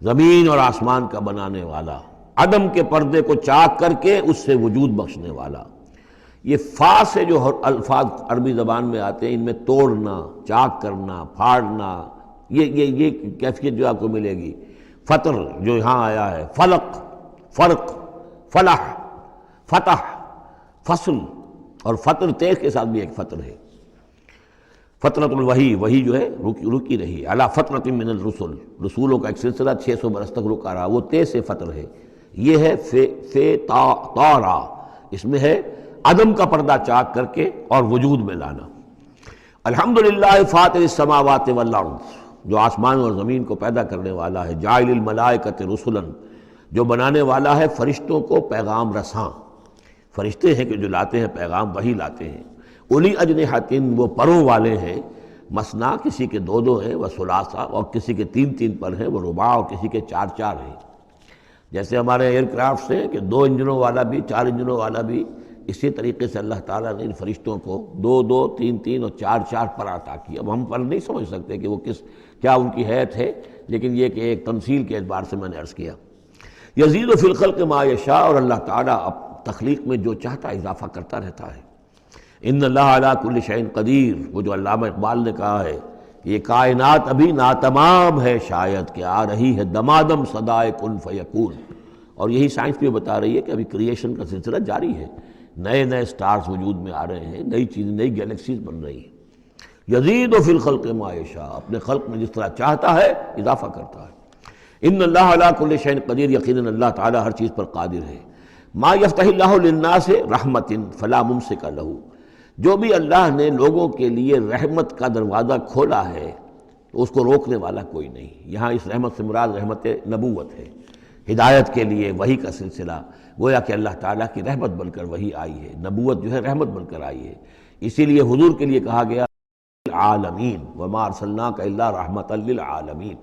زمین اور آسمان کا بنانے والا، عدم کے پردے کو چاک کر کے اس سے وجود بخشنے والا. یہ فا سے جو الفاظ عربی زبان میں آتے ہیں ان میں توڑنا، چاک کرنا، پھاڑنا، یہ کیفیت جو آپ کو ملے گی۔ فطر جو یہاں آیا ہے، فلق، فرق، فلاح، فتح، فصل، اور فطر تیز کے ساتھ بھی ایک فطر ہے۔ فترۃ الوحی، وہی جو ہے رکی رہی، علی فترۃ من الرسل، رسولوں کا ایک سلسلہ 600 برس تک رکا رہا، وہ تیز سے فطر ہے۔ یہ ہے فے طارا، اس میں ہے عدم کا پردہ چاک کر کے اور وجود میں لانا۔ الحمدللہ فاطر السماوات والارض، جو آسمان اور زمین کو پیدا کرنے والا ہے، جاعل الملائکۃ رسلا، جو بنانے والا ہے فرشتوں کو پیغام رساں۔ فرشتے ہیں کہ جو لاتے ہیں پیغام، وہی لاتے ہیں۔ اولی اجنحۃ، وہ پروں والے ہیں، مثنا کسی کے 2 ہیں، وہ ثلاثہ، اور کسی کے 3 پر ہیں، وہ رباع، اور کسی کے 4 ہیں۔ جیسے ہمارے ایئر کرافٹس ہیں کہ 2 انجنوں والا بھی، 4 انجنوں والا بھی، اسی طریقے سے اللہ تعالیٰ نے ان فرشتوں کو 2 3 اور 4 پر عطا کیا۔ اب ہم پر نہیں سمجھ سکتے کہ وہ کیا ان کی حیت ہے، لیکن یہ کہ ایک تمثیل کے اعتبار سے میں نے عرض کیا۔ یزید فی الخلق ما یشاء، اور اللہ تعالیٰ اب تخلیق میں جو چاہتا اضافہ کرتا رہتا ہے۔ ان اللہ علی کل شیء قدیر، وہ جو علامہ اقبال نے کہا ہے کہ یہ کائنات ابھی ناتمام ہے، شاید کہ آ رہی ہے دمادم صدائے کن فیکون، اور یہی سائنس بھی بتا رہی ہے کہ ابھی کریشن کا سلسلہ جاری ہے، نئے سٹارز وجود میں آ رہے ہیں، نئی چیزیں، نئی گیلیکسیز بن رہی ہیں۔ یزید فی الخلق ما یشاء، اپنے خلق میں جس طرح چاہتا ہے اضافہ کرتا ہے۔ ان اللہ علی کل شیء قدیر، یقیناً اللہ تعالیٰ ہر چیز پر قادر ہے۔ ما یفتح اللہ للناس رحمۃ فلا ممسک لہ، جو بھی اللہ نے لوگوں کے لیے رحمت کا دروازہ کھولا ہے تو اس کو روکنے والا کوئی نہیں۔ یہاں اس رحمت سے مراد رحمت نبوت ہے، ہدایت کے لیے وحی کا سلسلہ، گویا کہ اللہ تعالیٰ کی رحمت بن کر وحی آئی ہے، نبوت جو ہے رحمت بن کر آئی ہے۔ اسی لیے حضور کے لیے کہا گیا العالمین وما ارسلناک الا رحمۃ للعالمین،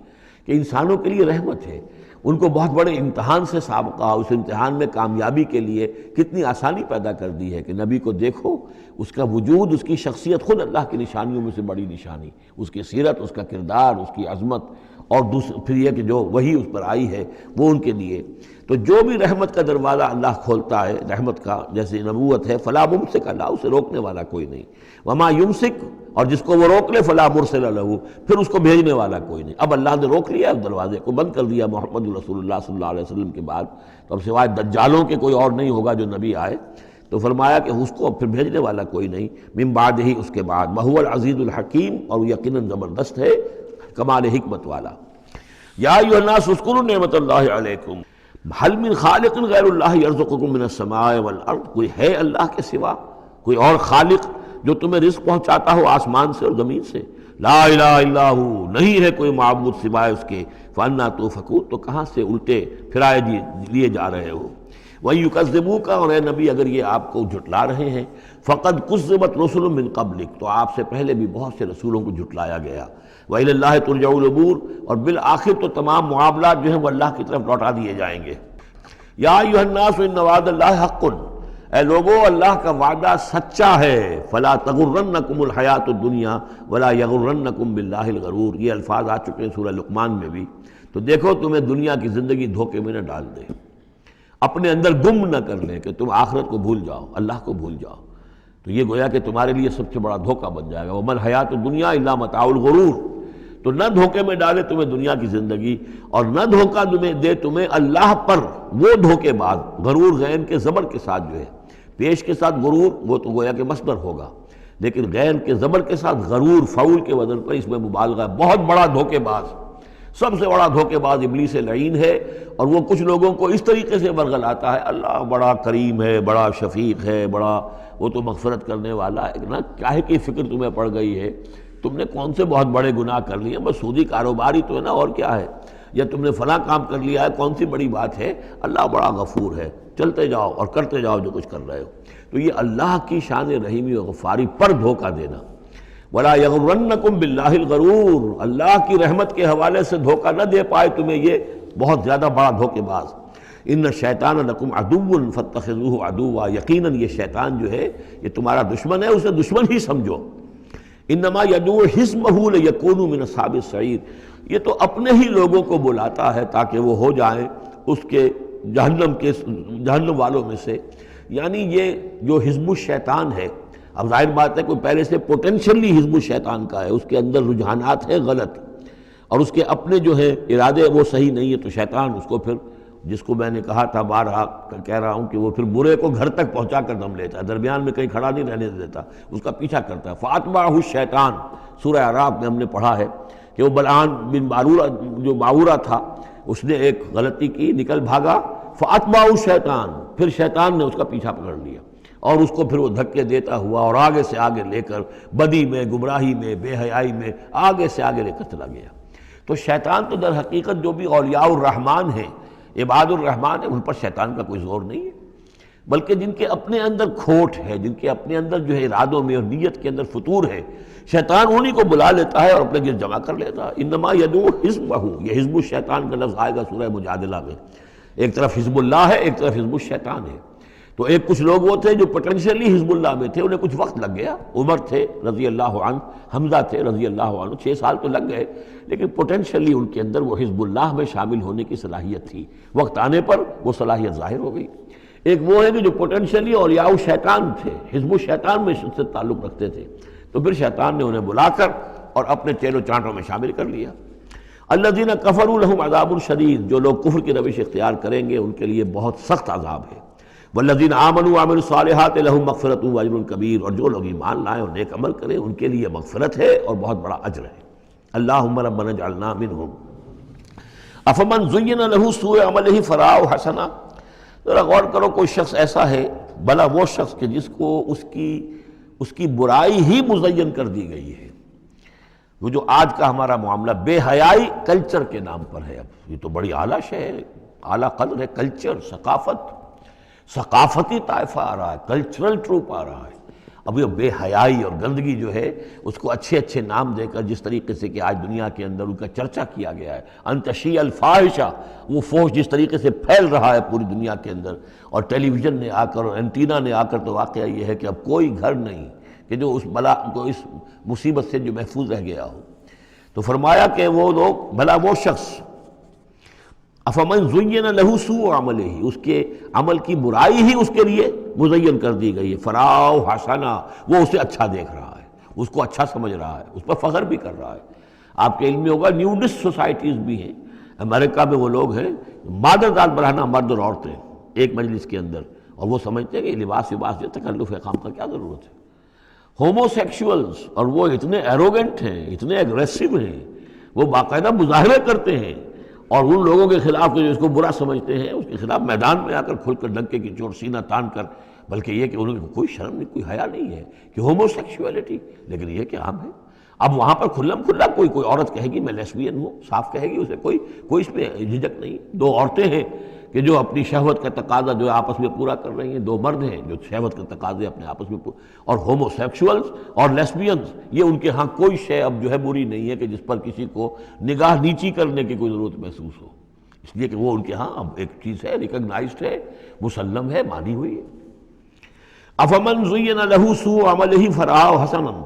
کہ انسانوں کے لیے رحمت ہے۔ ان کو بہت بڑے امتحان سے سابقہ، اس امتحان میں کامیابی کے لیے کتنی آسانی پیدا کر دی ہے کہ نبی کو دیکھو، اس کا وجود، اس کی شخصیت خود اللہ کی نشانیوں میں سے بڑی نشانی، اس کی سیرت، اس کا کردار، اس کی عظمت، اور پھر یہ کہ جو وحی اس پر آئی ہے وہ ان کے لیے۔ تو جو بھی رحمت کا دروازہ اللہ کھولتا ہے، رحمت کا، جیسے نبوت ہے، فلا ممسک اللہ، اسے روکنے والا کوئی نہیں۔ وما یمسک، اور جس کو وہ روک لے، فلا مرسل لہ، پھر اس کو بھیجنے والا کوئی نہیں۔ اب اللہ نے روک لیا، اس دروازے کو بند کر دیا محمد رسول اللہ صلی اللہ علیہ وسلم کے بعد، تو اب سوائے دجالوں کے کوئی اور نہیں ہوگا جو نبی آئے، تو فرمایا کہ اس کو پھر بھیجنے والا کوئی نہیں، من بعد ہی، اس کے بعد۔ وہو العزیز الحکیم، اور یقیناً زبردست ہے، کمال حکمت والا۔ یا ایھا الناس اذکروا نعمت اللہ علیکم هل من خالق غیر اللہ یرزقکم من السماء والارض، کوئی ہے اللہ کے سوا کوئی اور خالق جو تمہیں رزق پہنچاتا ہو آسمان سے اور زمین سے؟ لا الہ الا ہو، نہیں ہے کوئی معبود سوائے اس کے۔ فانا توفکون، تو کہاں سے الٹے پھرائے لیے جا رہے ہو؟ وَيُكَذِّبُوكَ، اور اے نبی اگر یہ آپ کو جھٹلا رہے ہیں، فَقَدْ كُذِّبَتْ رُسُلٌ مِّن قَبْلِكَ، تو آپ سے پہلے بھی بہت سے رسولوں کو جھٹلایا گیا۔ وَإِلَى اللَّهِ تُرْجَعُ الْأُمُورُ، اور بالآخر تو تمام معاملات جو ہیں وہ اللہ کی طرف لوٹا دیے جائیں گے۔ یا ایھا الناس ان وعد اللہ حق، اے لوگو اللہ کا وعدہ سچا ہے۔ فلا تغرنکم الحیات الدنیا ولا یغرنکم باللہ الغرور، یہ الفاظ آ چکے ہیں سورہ لقمان میں بھی۔ تو دیکھو تمہیں دنیا کی زندگی دھوکے میں نہ ڈال دے، اپنے اندر گم نہ کر لے کہ تم آخرت کو بھول جاؤ، اللہ کو بھول جاؤ، تو یہ گویا کہ تمہارے لیے سب سے بڑا دھوکہ بن جائے گا۔ وَمَا الْحَيَاةُ الدُّنْيَا إِلَّا مَتَاعُ الْغُرُورِ، تو نہ دھوکے میں ڈالے تمہیں دنیا کی زندگی، اور نہ دھوکہ دے تمہیں اللہ پر وہ دھوکے باز، غرور غین کے زبر کے ساتھ جو ہے، پیش کے ساتھ غرور وہ تو گویا کہ مصدر ہوگا، لیکن غین کے زبر کے ساتھ غرور فعول کے وزن پر، اس میں مبالغہ ہے، بہت بڑا دھوکے باز، سب سے بڑا دھوکے باز ابلیس لعین ہے۔ اور وہ کچھ لوگوں کو اس طریقے سے ورغلاتا ہے، اللہ بڑا کریم ہے، بڑا شفیق ہے، بڑا وہ تو مغفرت کرنے والا ہے نا، کاہے کی فکر تمہیں پڑ گئی ہے؟ تم نے کون سے بہت بڑے گناہ کر لیے، بس سودی کاروبار ہی تو ہے نا، اور کیا ہے؟ یا تم نے فلاں کام کر لیا ہے، کون سی بڑی بات ہے؟ اللہ بڑا غفور ہے، چلتے جاؤ اور کرتے جاؤ جو کچھ کر رہے ہو۔ تو یہ اللہ کی شان رحیمی و غفاری پر دھوکہ دینا۔ وَلَا يَغُرَّنَّكُمْ بِاللَّهِ الْغَرُورُ، اللہ کی رحمت کے حوالے سے دھوکہ نہ دے پائے تمہیں یہ بہت زیادہ بڑا دھوکے باز۔ ان الشیطان لکم عدو فاتخذوہ عدوا، یقیناً یہ شیطان جو ہے یہ تمہارا دشمن ہے، اسے دشمن ہی سمجھو۔ انما یدعو حزبہ لیکونوا من اصحاب السعیر، یہ تو اپنے ہی لوگوں کو بلاتا ہے تاکہ وہ ہو جائیں اس کے جہنم والوں میں سے۔ یعنی یہ جو حزب الشیطان ہے، اب ظاہر بات ہے کوئی پہلے سے پوٹینشلی حزب الشیطان کا ہے، اس کے اندر رجحانات ہیں غلط اور اس کے اپنے جو ہے ارادے وہ صحیح نہیں ہے، تو شیطان اس کو پھر، جس کو میں نے کہا تھا بارہا کہہ رہا ہوں کہ وہ پھر برے کو گھر تک پہنچا کر دم لیتا ہے، درمیان میں کہیں کھڑا نہیں رہنے دیتا، اس کا پیچھا کرتا ہے۔ فَأَتْبَعَهُ الشَّيْطَانُ، سورہ اعراف میں ہم نے پڑھا ہے کہ وہ بلعام بن باورہ جو باورہ تھا، اس نے ایک غلطی کی، نکل بھاگا، فَأَتْبَعَهُ الشَّيْطَانُ، پھر شیطان نے اس کا پیچھا پکڑ لیا اور اس کو پھر وہ دھکے دیتا ہوا اور آگے سے آگے لے کر بدی میں، گمراہی میں، بے حیائی میں آگے سے آگے لے کر چلا گیا۔ تو شیطان تو در حقیقت جو بھی اولیاء الرحمن ہیں، عباد الرحمن ہیں، ان پر شیطان کا کوئی زور نہیں ہے، بلکہ جن کے اپنے اندر کھوٹ ہے، جن کے اپنے اندر جو ہے ارادوں میں اور نیت کے اندر فتور ہے، شیطان انہی کو بلا لیتا ہے اور اپنے گرد جمع کر لیتا ہے۔ انما یدعو حزبہ، یہ حزب الشیطان کا لفظ آئے گا سورہ مجادلہ میں، ایک طرف حزب اللہ ہے، ایک طرف حزب الشیطان ہے۔ تو ایک کچھ لوگ وہ تھے جو پوٹینشلی حزب اللہ میں تھے، انہیں کچھ وقت لگ گیا، عمر تھے رضی اللہ عنہ، حمزہ تھے رضی اللہ عنہ، 6 سال تو لگ گئے، لیکن پوٹینشلی ان کے اندر وہ حزب اللہ میں شامل ہونے کی صلاحیت تھی، وقت آنے پر وہ صلاحیت ظاہر ہو گئی۔ ایک وہ ہے کہ جو پوٹینشلی اولیاء الشیطان تھے، حزب الشیطان میں سے تعلق رکھتے تھے، تو پھر شیطان نے انہیں بلا کر اور اپنے چیلوں چانٹوں میں شامل کر لیا۔ الذین کفروا لہم عذاب شدید، جو لوگ کفر کی روش اختیار کریں گے ان کے لیے بہت سخت عذاب ہے۔ والذین آمنوا وعملوا الصالحات لہم مغفرۃ واجر کبیر، اور جو لوگ ایمان لائیں اور نیک عمل کریں ان کے لیے مغفرت ہے اور بہت بڑا اجر ہے۔ اللہم ربنا اجعلنا منہم۔ افمن زین لہ سوء عملہ فرآہ حسنا، ذرا غور کرو، کوئی شخص ایسا ہے، بھلا وہ شخص کہ جس کو اس کی برائی ہی مزین کر دی گئی ہے۔ وہ جو آج کا ہمارا معاملہ بے حیائی کلچر کے نام پر ہے، اب یہ تو بڑی اعلیٰ شے ہے، اعلیٰ قدر ہے، کلچر، ثقافتی طائفہ آ رہا ہے، کلچرل ٹروپ آ رہا ہے۔ اب یہ بے حیائی اور گندگی جو ہے اس کو اچھے اچھے نام دے کر جس طریقے سے کہ آج دنیا کے اندر ان کا چرچا کیا گیا ہے، ان تشیع الفاحشہ، وہ فحش جس طریقے سے پھیل رہا ہے پوری دنیا کے اندر، اور ٹیلی ویژن نے آ کر اور اینٹینا نے آ کر، تو واقعہ یہ ہے کہ اب کوئی گھر نہیں کہ جو اس بلا کو، اس مصیبت سے جو محفوظ رہ گیا ہو۔ تو فرمایا کہ وہ لوگ، بھلا وہ شخص، افمن زین لہ سوء عملہ، اس کے عمل کی برائی ہی اس کے لیے مزین کر دی گئی ہے، فرآہ حسنا، وہ اسے اچھا دیکھ رہا ہے، اس کو اچھا سمجھ رہا ہے، اس پر فخر بھی کر رہا ہے۔ آپ کے علم میں ہوگا نیوڈسٹ سوسائٹیز بھی ہیں، امریکہ میں وہ لوگ ہیں، مادر ذات برہنہ مرد اور عورتیں ایک مجلس کے اندر، اور وہ سمجھتے ہیں کہ لباس یہ تکلف خام کا کیا ضرورت ہے۔ ہومو سیکشولز، اور وہ اتنے ایروگنٹ ہیں، اتنے ایگریسو ہیں، وہ باقاعدہ مظاہرے کرتے ہیں، اور ان لوگوں کے خلاف جو اس کو برا سمجھتے ہیں اس کے خلاف میدان میں آ کر کھل کر ڈنکے کی چوٹ سینہ تان کر، بلکہ یہ کہ انہوں نے کوئی شرم نہیں، کوئی حیا نہیں ہے کہ ہومو سیکشولیٹی، لیکن یہ کہ عام ہے۔ اب وہاں پر کھلم کھلا کوئی عورت کہے گی میں لیسبین ہوں، صاف کہے گی، اسے کوئی اس میں جھجک نہیں۔ دو عورتیں ہیں کہ جو اپنی شہوت کا تقاضا جو آپس میں پورا کر رہی ہیں، دو مرد ہیں جو شہوت کا تقاضے اپنے آپس میں اور ہومو سیکشولز اور لیسبینز، یہ ان کے ہاں کوئی شے اب جو ہے بری نہیں ہے کہ جس پر کسی کو نگاہ نیچی کرنے کی کوئی ضرورت محسوس ہو، اس لیے کہ وہ ان کے ہاں اب ایک چیز ہے، ریکگنائزڈ ہے، مسلم ہے، مانی ہوئی ہے۔ افمن زین لہ سوء عملہ فرآہ حسنا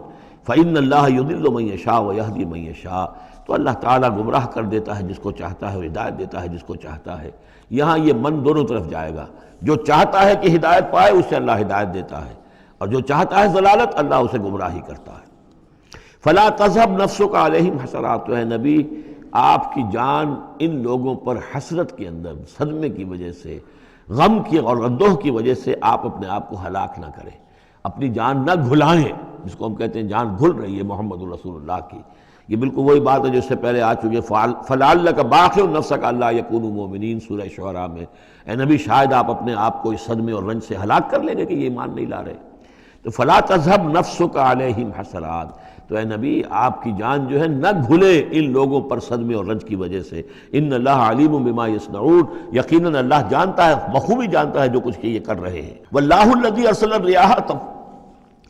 فإن اللہ یضل من یشاء ویہدی من یشاء، تو اللہ تعالیٰ گمراہ کر دیتا ہے جس کو چاہتا ہے اور ہدایت دیتا ہے جس کو چاہتا ہے۔ یہاں یہ من دونوں طرف جائے گا، جو چاہتا ہے کہ ہدایت پائے اسے اللہ ہدایت دیتا ہے، اور جو چاہتا ہے ضلالت اللہ اسے گمراہی کرتا ہے۔ فلا تذهب نفسك علیہم حسرات، تو اے نبی آپ کی جان ان لوگوں پر حسرت کے اندر، صدمے کی وجہ سے، غم کی اور اندوہ کی وجہ سے آپ اپنے آپ کو ہلاک نہ کریں، اپنی جان نہ گھلائیں، جس کو ہم کہتے ہیں جان گھل رہی ہے محمد رسول اللہ کی۔ یہ بالکل وہی بات ہے جو اس سے پہلے آ چکی ہے، فَلَعَلَّكَ بَاخِعٌ نَفْسَكَ أَلَّا يَكُونُوا مُؤْمِنِينَ، سورہ شعراء میں۔ اے نبی شاید آپ اپنے آپ کو اس صدمے اور رنج سے ہلاک کر لیں گے کہ یہ ایمان نہیں لا رہے۔ تو فَلَا تَذْهَبْ نَفْسُكَ عَلَيْهِمْ حَسَرَاتٍ، تو اے نبی آپ کی جان جو ہے نہ گھلے ان لوگوں پر صدمے اور رنج کی وجہ سے۔ إِنَّ اللَّهَ عَلِيمٌ بِمَا يَصْنَعُونَ، یقیناً اللہ جانتا ہے، بخوبی جانتا ہے جو کچھ کہ یہ کر رہے ہیں۔ وَاللَّهُ الَّذِي أَرْسَلَ الرِّيَاحَ،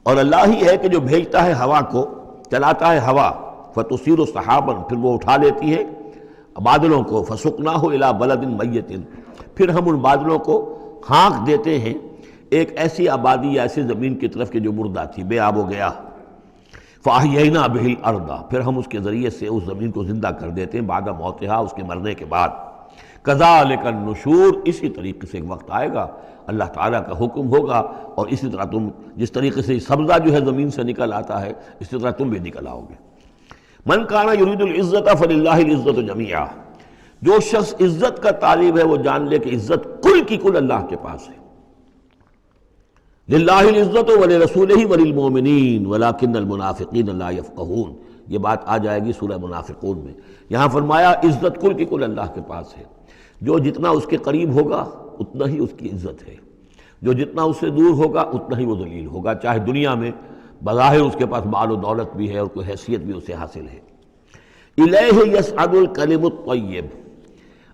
اور اللہ ہی ہے کہ جو بھیجتا ہے ہوا کو، چلاتا ہے ہوا، فَتُثِيرُ سَحَابًا، پھر وہ اٹھا لیتی ہے بادلوں کو، فَسُقْنَاهُ إِلَى بَلَدٍ مَيِّتٍ، پھر ہم ان بادلوں کو ہانک دیتے ہیں ایک ایسی آبادی یا ایسی زمین کی طرف کہ جو مردہ تھی، بے آب و گیا۔ فَأَحْيَيْنَا بِهِ الْأَرْضَ، پھر ہم اس کے ذریعے سے اس زمین کو زندہ کر دیتے ہیں، بعد موتہا، اس کے مرنے کے بعد۔ کذالک النشور، اسی طریقے سے ایک وقت آئے گا اللہ تعالیٰ کا حکم ہوگا، اور اسی طرح تم جس طریقے سے سبزہ جو ہے زمین سے نکل آتا ہے اسی طرح تم بھی نکل آؤ گے۔ من کان یرید العزت فللہ العزت جمیعا، جو شخص عزت کا طالب ہے وہ جان لے کہ عزت کل کی کل اللہ کے پاس ہے۔ للہ العزت ولرسولہ وللمؤمنین ولکن المنافقین لا یفقہون، یہ بات آ جائے گی سورہ منافقون میں۔ یہاں فرمایا عزت کل کی کل اللہ کے پاس ہے، جو جتنا اس کے قریب ہوگا اتنا ہی اس کی عزت ہے، جو جتنا اس سے دور ہوگا اتنا ہی وہ ذلیل ہوگا، چاہے دنیا میں بظاہر اس کے پاس مال و دولت بھی ہے اور کوئی حیثیت بھی اسے حاصل ہے۔ الیہ یصعد الکلم الطیب،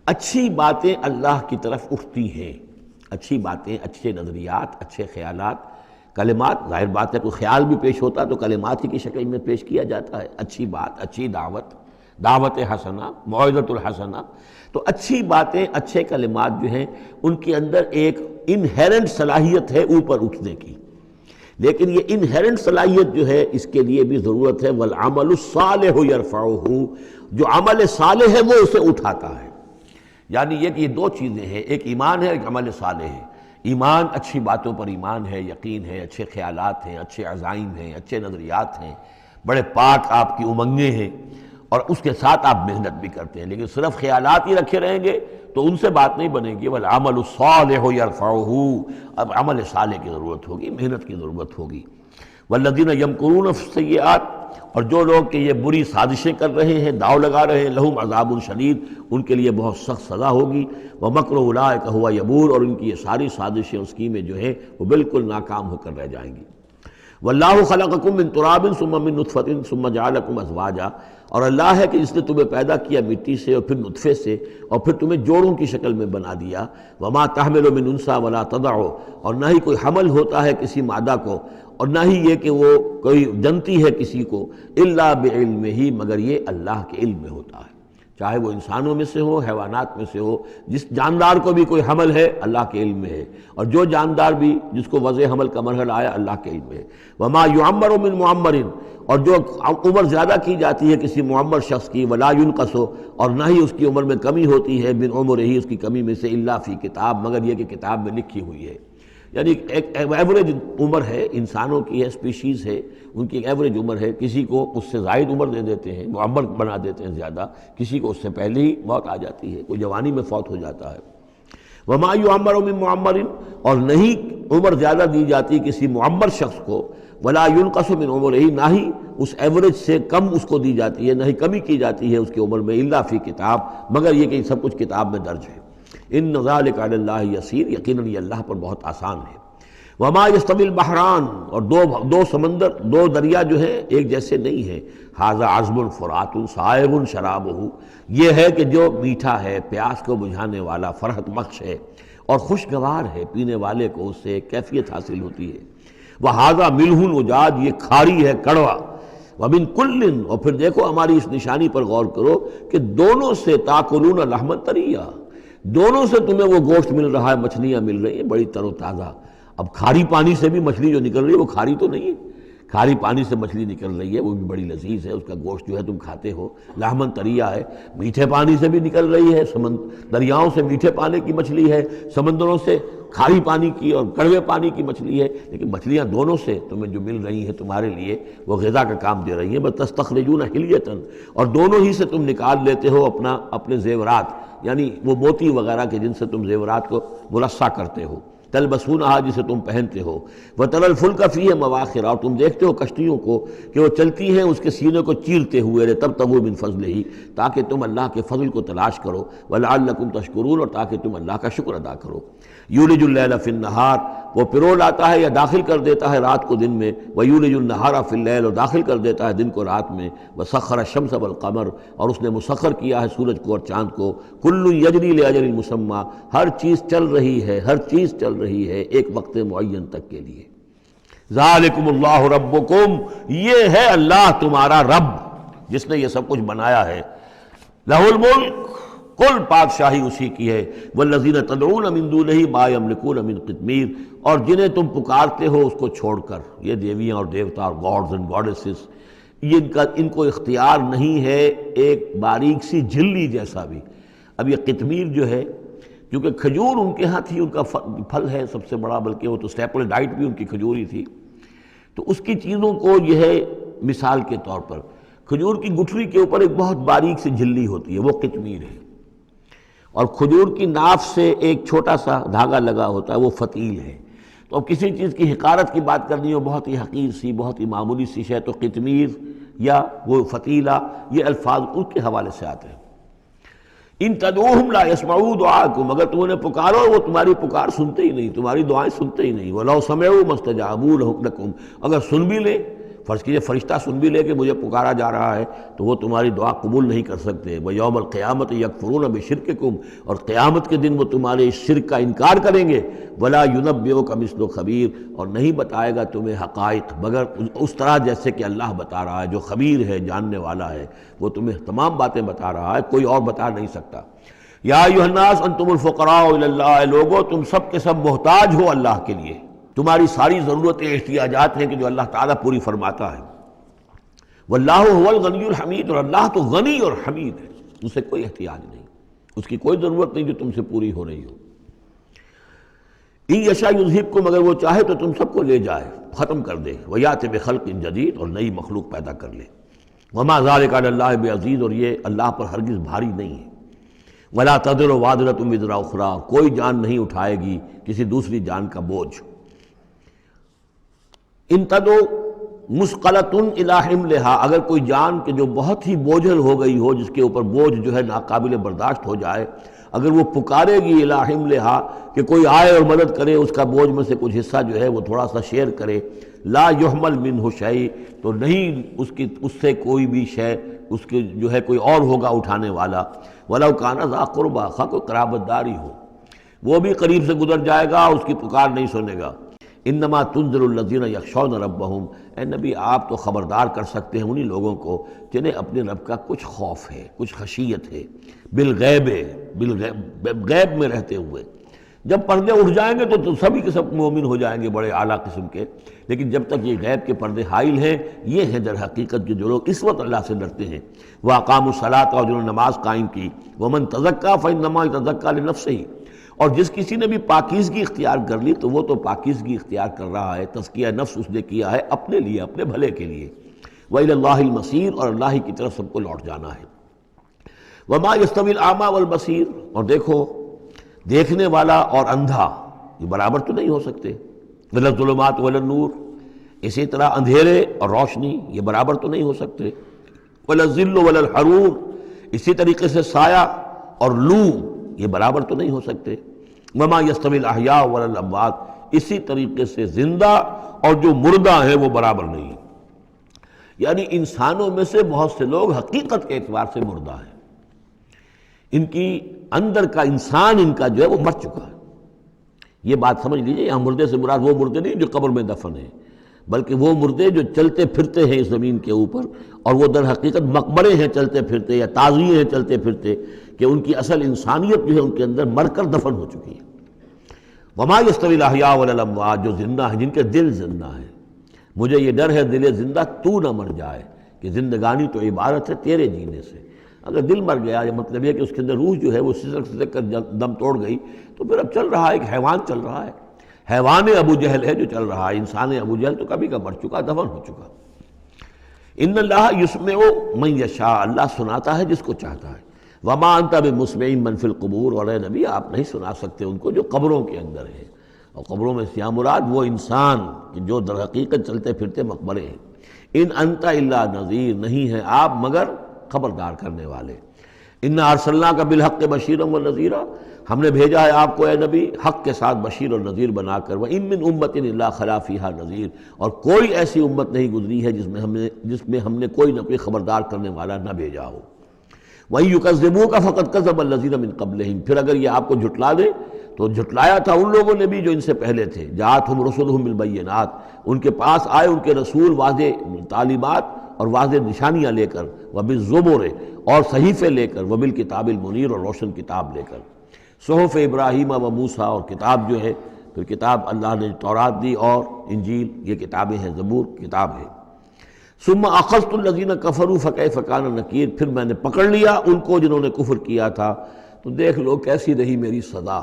اچھی باتیں اللہ کی طرف اٹھتی ہیں، اچھی باتیں، اچھے نظریات، اچھے خیالات، کلمات، ظاہر بات ہے کوئی خیال بھی پیش ہوتا تو کلمات ہی کی شکل میں پیش کیا جاتا ہے، اچھی بات، اچھی دعوت، دعوت حسنہ، موعظۃ الحسنہ، تو اچھی باتیں، اچھے کلمات جو ہیں ان کے اندر ایک انہیرنٹ صلاحیت ہے اوپر اٹھنے کی، لیکن یہ انہیرنٹ صلاحیت جو ہے اس کے لیے بھی ضرورت ہے والعمل الصالح یرفعہ، جو عمل صالح ہے وہ اسے اٹھاتا ہے۔ یعنی یہ کہ یہ دو چیزیں ہیں، ایک ایمان ہے، ایک عمل صالح ہے۔ ایمان اچھی باتوں پر ایمان ہے، یقین ہے، اچھے خیالات ہیں، اچھے عزائم ہیں، اچھے نظریات ہیں، بڑے پاک آپ کی امنگیں ہیں، اور اس کے ساتھ آپ محنت بھی کرتے ہیں، لیکن صرف خیالات ہی رکھے رہیں گے تو ان سے بات نہیں بنے گی۔ والعمل الصالح یرفعہ، اب عمل صالح کی ضرورت ہوگی، محنت کی ضرورت ہوگی۔ والذین یمکرون فی السیئات، اور جو لوگ کہ یہ بری سازشیں کر رہے ہیں، داؤ لگا رہے ہیں، لہم عذاب شدید، ان کے لیے بہت سخت سزا ہوگی۔ ومکر اولئک ھو یبور، اور ان کی یہ ساری سازشیں اور اسکیمیں جو ہیں وہ بالکل ناکام ہو کر رہ جائیں گی۔ واللہ خلقکم من تراب ثم من نطفۃ ثم جعلکم ازواجا، اور اللہ ہے کہ جس نے تمہیں پیدا کیا مٹی سے اور پھر نطفے سے اور پھر تمہیں جوڑوں کی شکل میں بنا دیا۔ وما تحمل من انثی ولا تضع، اور نہ ہی کوئی حمل ہوتا ہے کسی مادہ کو، اور نہ ہی یہ کہ وہ کوئی جنتی ہے کسی کو، الا بعلمہ، مگر یہ اللہ کے علم میں ہوتا ہے، چاہے وہ انسانوں میں سے ہو، حیوانات میں سے ہو، جس جاندار کو بھی کوئی حمل ہے اللہ کے علم میں ہے، اور جو جاندار بھی جس کو وضع حمل کا مرحلہ آیا اللہ کے علم میں ہے۔ وما یعمر من معمر، اور جو عمر زیادہ کی جاتی ہے کسی معمر شخص کی، ولا ینقص، اور نہ ہی اس کی عمر میں کمی ہوتی ہے، من عمرہ، اس کی کمی میں سے، الا فی کتاب، مگر یہ کہ کتاب میں لکھی ہوئی ہے۔ یعنی ایک ایوریج عمر ہے انسانوں کی، ہے سپیشیز ہے، ان کی ایک ایوریج عمر ہے، کسی کو اس سے زائد عمر دے دیتے ہیں، معمر بنا دیتے ہیں زیادہ، کسی کو اس سے پہلے ہی موت آ جاتی ہے، کوئی جوانی میں فوت ہو جاتا ہے۔ وما یعمر من معمر، اور نہیں عمر زیادہ دی جاتی کسی معمر شخص کو، ولا ینقص من عمرہ، نہ ہی اس ایوریج سے کم اس کو دی جاتی ہے، نہ ہی کمی کی جاتی ہے اس کی عمر میں، الا فی کتاب، مگر یہ کہ سب کچھ کتاب میں درج ہے۔ ان ذلک علی اللہ یسیر، یقیناً یہ اللہ پر بہت آسان ہے۔ وما یستوی البحران، اور دو سمندر، دو دریا جو ہیں ایک جیسے نہیں ہیں۔ ھذا عذب فرات سائغ شرابہ، یہ ہے کہ جو میٹھا ہے، پیاس کو بجھانے والا، فرحت بخش ہے اور خوشگوار ہے، پینے والے کو اس سے کیفیت حاصل ہوتی ہے۔ وھذا ملح اجاج، یہ کھاری ہے، کڑوا۔ ومن کل، اور پھر دیکھو ہماری اس نشانی پر غور کرو کہ دونوں سے تاکلون لحما طریا، دونوں سے تمہیں وہ گوشت مل رہا ہے، مچھلیاں مل رہی ہیں بڑی تر و تازہ۔ اب کھاری پانی سے بھی مچھلی جو نکل رہی ہے وہ کھاری تو نہیں ہے، کھاری پانی سے مچھلی نکل رہی ہے وہ بھی بڑی لذیذ ہے، اس کا گوشت جو ہے تم کھاتے ہو، لحمن طریا ہے۔ میٹھے پانی سے بھی نکل رہی ہے، دریاؤں سے میٹھے پانی کی مچھلی ہے، سمندروں سے کھاری پانی کی اور کڑوے پانی کی مچھلی ہے، لیکن مچھلیاں دونوں سے تمہیں جو مل رہی ہیں تمہارے لیے وہ غذا کا کام دے رہی ہیں۔ بس تستخرجون حلیۃ، اور دونوں ہی سے تم نکال لیتے ہو اپنے زیورات، یعنی وہ موتی وغیرہ کے جن سے تم زیورات کو مرصع کرتے ہو، تلبسونہا، جسے تم پہنتے ہو، وتری الفلک فیہ مواخر، اور تم دیکھتے ہو کشتیوں کو کہ وہ چلتی ہیں اس کے سینے کو چیرتے ہوئے، لتبتغوا من فضلہ، تاکہ تم اللہ کے فضل کو تلاش کرو، ولعلکم تشکرون، اور تاکہ تم اللہ کا شکر ادا کرو۔ یولج اللیل فی النہار، وہ پرو لاتا ہے یا داخل کر دیتا ہے رات کو دن میں، ویولج النہار فی اللیل، اور داخل کر دیتا ہے دن کو رات میں، وسخر الشمس والقمر، اور اس نے مسخر کیا ہے سورج کو اور چاند کو، کل یجری لاجل مسمى، ہر چیز چل رہی ہے، ہر چیز چل رہی ہے ایک وقت معین تک کے لیے۔ ذالکم اللہ ربکم، یہ ہے اللہ تمہارا رب جس نے یہ سب کچھ بنایا ہے۔ لہ الملک، کل بادشاہی اسی کی ہے۔ والذین تدعون من دونہ ما یملکون من قطمیر، اور جنہیں تم پکارتے ہو اس کو چھوڑ کر، یہ دیویاں اور دیوتا اور گاڈز اینڈ گاڈیسز، ان کو اختیار نہیں ہے ایک باریک سی جھلی جیسا بھی۔ اب یہ قطمیر جو ہے، کیونکہ کھجور ان کے ہاں تھی، ان کا پھل ہے سب سے بڑا، بلکہ وہ تو اسٹیپل ڈائٹ بھی ان کی کھجور ہی تھی، تو اس کی چیزوں کو یہ ہے مثال کے طور پر کھجور کی گٹھلی کے اوپر ایک بہت باریک سی جھلی ہوتی ہے، وہ قطمیر ہے، اور کھجور کی ناف سے ایک چھوٹا سا دھاگا لگا ہوتا ہے، وہ فتیل ہے۔ تو اب کسی چیز کی حقارت کی بات کرنی ہو، بہت ہی حقیر سی، بہت ہی معمولی سی شے، تو قطمیر یا وہ فتیلہ، یہ الفاظ ان کے حوالے سے آتے ہیں۔ ان تدعوہم لا یسمعوا دعاءکم، اگر تم انہیں پکارو وہ تمہاری پکار سنتے ہی نہیں، تمہاری دعائیں سنتے ہی نہیں۔ وَلَوْ سَمِعُوا مَا اسْتَجَابُوا لَكُمْ، اگر سن بھی لے، فرض کیجئے فرشتہ سن بھی لے کہ مجھے پکارا جا رہا ہے، تو وہ تمہاری دعا قبول نہیں کر سکتے۔ وَيَوْمَ الْقِيَامَةِ يَكْفُرُونَ بِشِرْكِكُمْ، اور قیامت کے دن وہ تمہارے اس شرک کا انکار کریں گے۔ وَلَا يُنَبِّئُكَ مِثْلُ خَبِيرٍ، اور نہیں بتائے گا تمہیں حقائق مگر اس طرح جیسے کہ اللہ بتا رہا ہے، جو خبیر ہے، جاننے والا ہے، وہ تمہیں تمام باتیں بتا رہا ہے، کوئی اور بتا نہیں سکتا۔ یا ایھا الناس انتم الفقراء الی اللہ، لوگو تم سب کے سب محتاج ہو اللہ کے لیے، تمہاری ساری ضرورتیں احتیاجات ہیں کہ جو اللہ تعالیٰ پوری فرماتا ہے۔ واللہ هو الغنی الحمید، اور اللہ تو غنی اور حمید ہے، اسے کوئی احتیاج نہیں، اس کی کوئی ضرورت نہیں جو تم سے پوری ہو رہی ہو۔ ان یشاء یذہبکم، اگر وہ چاہے تو تم سب کو لے جائے، ختم کر دے، ویأتی بخلق جدید، اور نئی مخلوق پیدا کر لے۔ وما ذلک علی اللہ بعزیز، اور یہ اللہ پر ہرگز بھاری نہیں ہے۔ ولا تزر وازرۃ وزر اخری، کوئی جان نہیں اٹھائے گی کسی دوسری جان کا بوجھ۔ ان تدعو مثقلۃ الی حملھا، اگر کوئی جان کہ جو بہت ہی بوجھل ہو گئی ہو، جس کے اوپر بوجھ جو ہے ناقابل برداشت ہو جائے، اگر وہ پکارے گی الی حملھا کہ کوئی آئے اور مدد کرے، اس کا بوجھ میں سے کچھ حصہ جو ہے وہ تھوڑا سا شیئر کرے، لا یحمل منہ شیء، تو نہیں اس سے کوئی بھی شے، اس کے جو ہے کوئی اور ہوگا اٹھانے والا۔ وَلَوْ كَانَ ذَا قُرْبَىٰ، خواہ کوئی قرابت داری ہو، وہ بھی قریب سے گزر جائے گا، اس کی پکار نہیں سنے گا۔ انما تنذر الذین یخشون ربہم، اے نبی آپ تو خبردار کر سکتے ہیں انہی لوگوں کو جنہیں اپنے رب کا کچھ خوف ہے، کچھ خشیت ہے، بالغیب، غیب میں رہتے ہوئے۔ جب پردے اٹھ جائیں گے تو سبھی کے سب مومن ہو جائیں گے، بڑے اعلیٰ قسم کے، لیکن جب تک یہ غیب کے پردے حائل ہیں، یہ ہیں در حقیقت جو لوگ اس وقت اللہ سے ڈرتے ہیں۔ وَأَقَامُوا الصَّلَاةَ، اور جنہوں نے نماز قائم کی۔ وَمَن تَزَكَّىٰ فَإِنَّمَا يَتَزَكَّىٰ لِنَفْسِهِ، اور جس کسی نے بھی پاکیزگی اختیار کر لی تو وہ تو پاکیزگی اختیار کر رہا ہے، تزکیہ نفس اس نے کیا ہے اپنے لیے، اپنے بھلے کے لیے۔ وَإِلَى اللَّهِ الْمَصِيرُ، اور اللہ ہی کی طرف سب کو لوٹ جانا ہے۔ وَمَا يَسْتَوِي الْأَعْمَىٰ وَالْبَصِيرُ، اور دیکھو دیکھنے والا اور اندھا یہ برابر تو نہیں ہو سکتے۔ وَلَا الظُّلُمَاتُ وَلَا النُّورُ، اسی طرح اندھیرے اور روشنی یہ برابر تو نہیں ہو سکتے۔ وَلَا الظِّلُّ وَلَا الْحَرُورُ، اسی طریقے سے سایہ اور لو یہ برابر تو نہیں ہو سکتے۔ وَمَا يَسْتَوِي الْأَحْيَاءُ وَلَا الْأَمْوَاتُ، اسی طریقے سے زندہ اور جو مردہ ہیں وہ برابر نہیں۔ یعنی انسانوں میں سے بہت سے لوگ حقیقت کے اعتبار سے مردہ ہیں، ان کی اندر کا انسان ان کا جو ہے وہ مر چکا ہے۔ یہ بات سمجھ لیجئے، یہاں مردے سے مراد وہ مردے نہیں جو قبر میں دفن ہیں، بلکہ وہ مردے جو چلتے پھرتے ہیں اس زمین کے اوپر، اور وہ در حقیقت مقبرے ہیں چلتے پھرتے، یا تازیے ہیں چلتے پھرتے، کہ ان کی اصل انسانیت جو ہے ان کے اندر مر کر دفن ہو چکی ہے۔ وما یستوی الاحیاء ولا الاموات، جو زندہ ہیں، جن کے دل زندہ ہیں۔ مجھے یہ ڈر ہے دل زندہ تو نہ مر جائے، کہ زندگانی تو عبارت ہے تیرے جینے سے۔ اگر دل مر گیا، یہ مطلب یہ کہ اس کے اندر روح جو ہے وہ سسک کر دم توڑ گئی، تو پھر اب چل رہا ہے، ایک حیوان چل رہا ہے، حیوان ابو جہل ہے جو چل رہا ہے، انسان ابو جہل تو کبھی کا مر چکا، دفن ہو چکا۔ ان اللہ یسمع من یشاء، اللہ سناتا ہے جس کو چاہتا ہے۔ وما انت بمسمع من فی القبور، اور اے نبی آپ نہیں سنا سکتے ان کو جو قبروں کے اندر ہیں، اور قبروں میں سے مراد وہ انسان کہ جو در حقیقت چلتے پھرتے مقبرے ہیں۔ ان انت الا نذیر، نہیں ہے آپ مگر خبردار کرنے والے۔ انا ارسلناک بالحق بشیرا ونذیرا، ہم نے بھیجا ہے آپ کو اے نبی حق کے ساتھ بشیر اور نذیر بنا کر۔ وان من امۃ الا خلا فیہا نذیر، اور کوئی ایسی امت نہیں گزری ہے جس میں ہم نے کوئی نہ کوئی خبردار کرنے والا نہ بھیجا ہو۔ وَإِن يُكَذِّبُوكَ فَقَدْ كَذَّبَ الَّذِينَ مِن قَبْلِهِمْ، پھر اگر یہ آپ کو جھٹلا دے تو جھٹلایا تھا ان لوگوں نے بھی جو ان سے پہلے تھے۔ جاءتہم رسلہم بالبینات، ان کے پاس آئے ان کے رسول واضح تعلیمات اور واضح نشانیاں لے کر، وبالزبر، اور صحیفے لے کر، وبالکتاب المنیر، اور روشن کتاب لے کر۔ صحف ابراہیم و موسیٰ، اور کتاب جو ہے پھر کتاب اللہ نے تورات دی اور انجیل، یہ کتابیں ہیں، زبور کتاب ہے۔ ثم اخذت الذین کفروا فکیف کان نکیر، پھر میں نے پکڑ لیا ان کو جنہوں نے کفر کیا تھا، تو دیکھ لو کیسی رہی میری سزا۔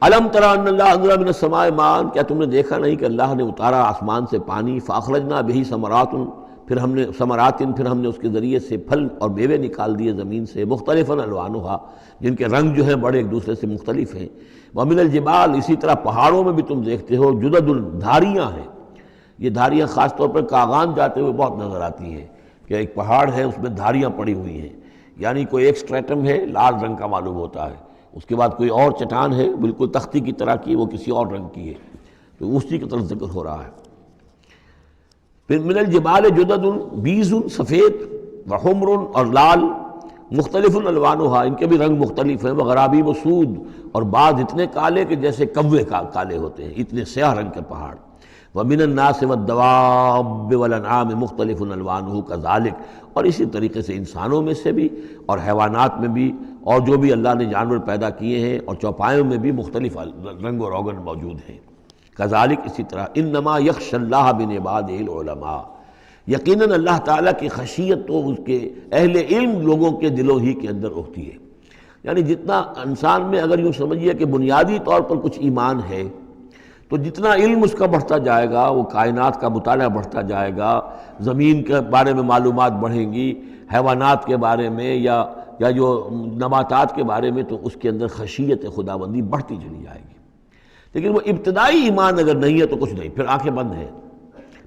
الم تری ان اللہ انزل من السماء ماء، کیا تم نے دیکھا نہیں کہ اللہ نے اتارا آسمان سے پانی، فاخرجنا بہ ثمرات، پھر ہم نے اس کے ذریعے سے پھل اور میوے نکال دیے زمین سے، مختلفا الوانھا، جن کے رنگ جو ہیں بڑے ایک دوسرے سے مختلف ہیں، ومن الجبال، اسی طرح پہاڑوں میں بھی تم دیکھتے ہو، جدد، دھاریاں ہیں۔ یہ دھاریاں خاص طور پر کاغان جاتے ہوئے بہت نظر آتی ہیں کہ ایک پہاڑ ہے اس میں دھاریاں پڑی ہوئی ہیں، یعنی کوئی ایک سٹریٹم ہے لال رنگ کا معلوم ہوتا ہے، اس کے بعد کوئی اور چٹان ہے بالکل تختی کی طرح کی، وہ کسی اور رنگ کی ہے، تو اسی کی طرف ذکر ہو رہا ہے۔ پھر من الجبال جدد، بیض، سفید، وحمر، اور لال، مختلف الوانھا، ان کے بھی رنگ مختلف ہیں، وغرابیب سود، اور بعض اتنے کالے کہ جیسے کوے کالے ہوتے ہیں، اتنے سیاہ رنگ کے پہاڑ۔ ومن الناس والدواب والانعام مختلف الوانہ کذالک، اور اسی طریقے سے انسانوں میں سے بھی اور حیوانات میں بھی، اور جو بھی اللہ نے جانور پیدا کیے ہیں اور چوپایوں میں بھی مختلف رنگ و روغن موجود ہیں۔ کذالک، اسی طرح، انما یخشی اللہ من عبادہ العلماء، یقیناً اللہ تعالیٰ کی خشیت تو اس کے اہل علم لوگوں کے دلوں ہی کے اندر ہوتی ہے۔ یعنی جتنا انسان میں اگر یوں سمجھیے کہ بنیادی طور پر کچھ ایمان ہے، تو جتنا علم اس کا بڑھتا جائے گا، وہ کائنات کا مطالعہ بڑھتا جائے گا، زمین کے بارے میں معلومات بڑھیں گی، حیوانات کے بارے میں یا جو نباتات کے بارے میں، تو اس کے اندر خشیت خداوندی بڑھتی چلی جائے گی۔ لیکن وہ ابتدائی ایمان اگر نہیں ہے تو کچھ نہیں، پھر آنکھیں بند ہیں،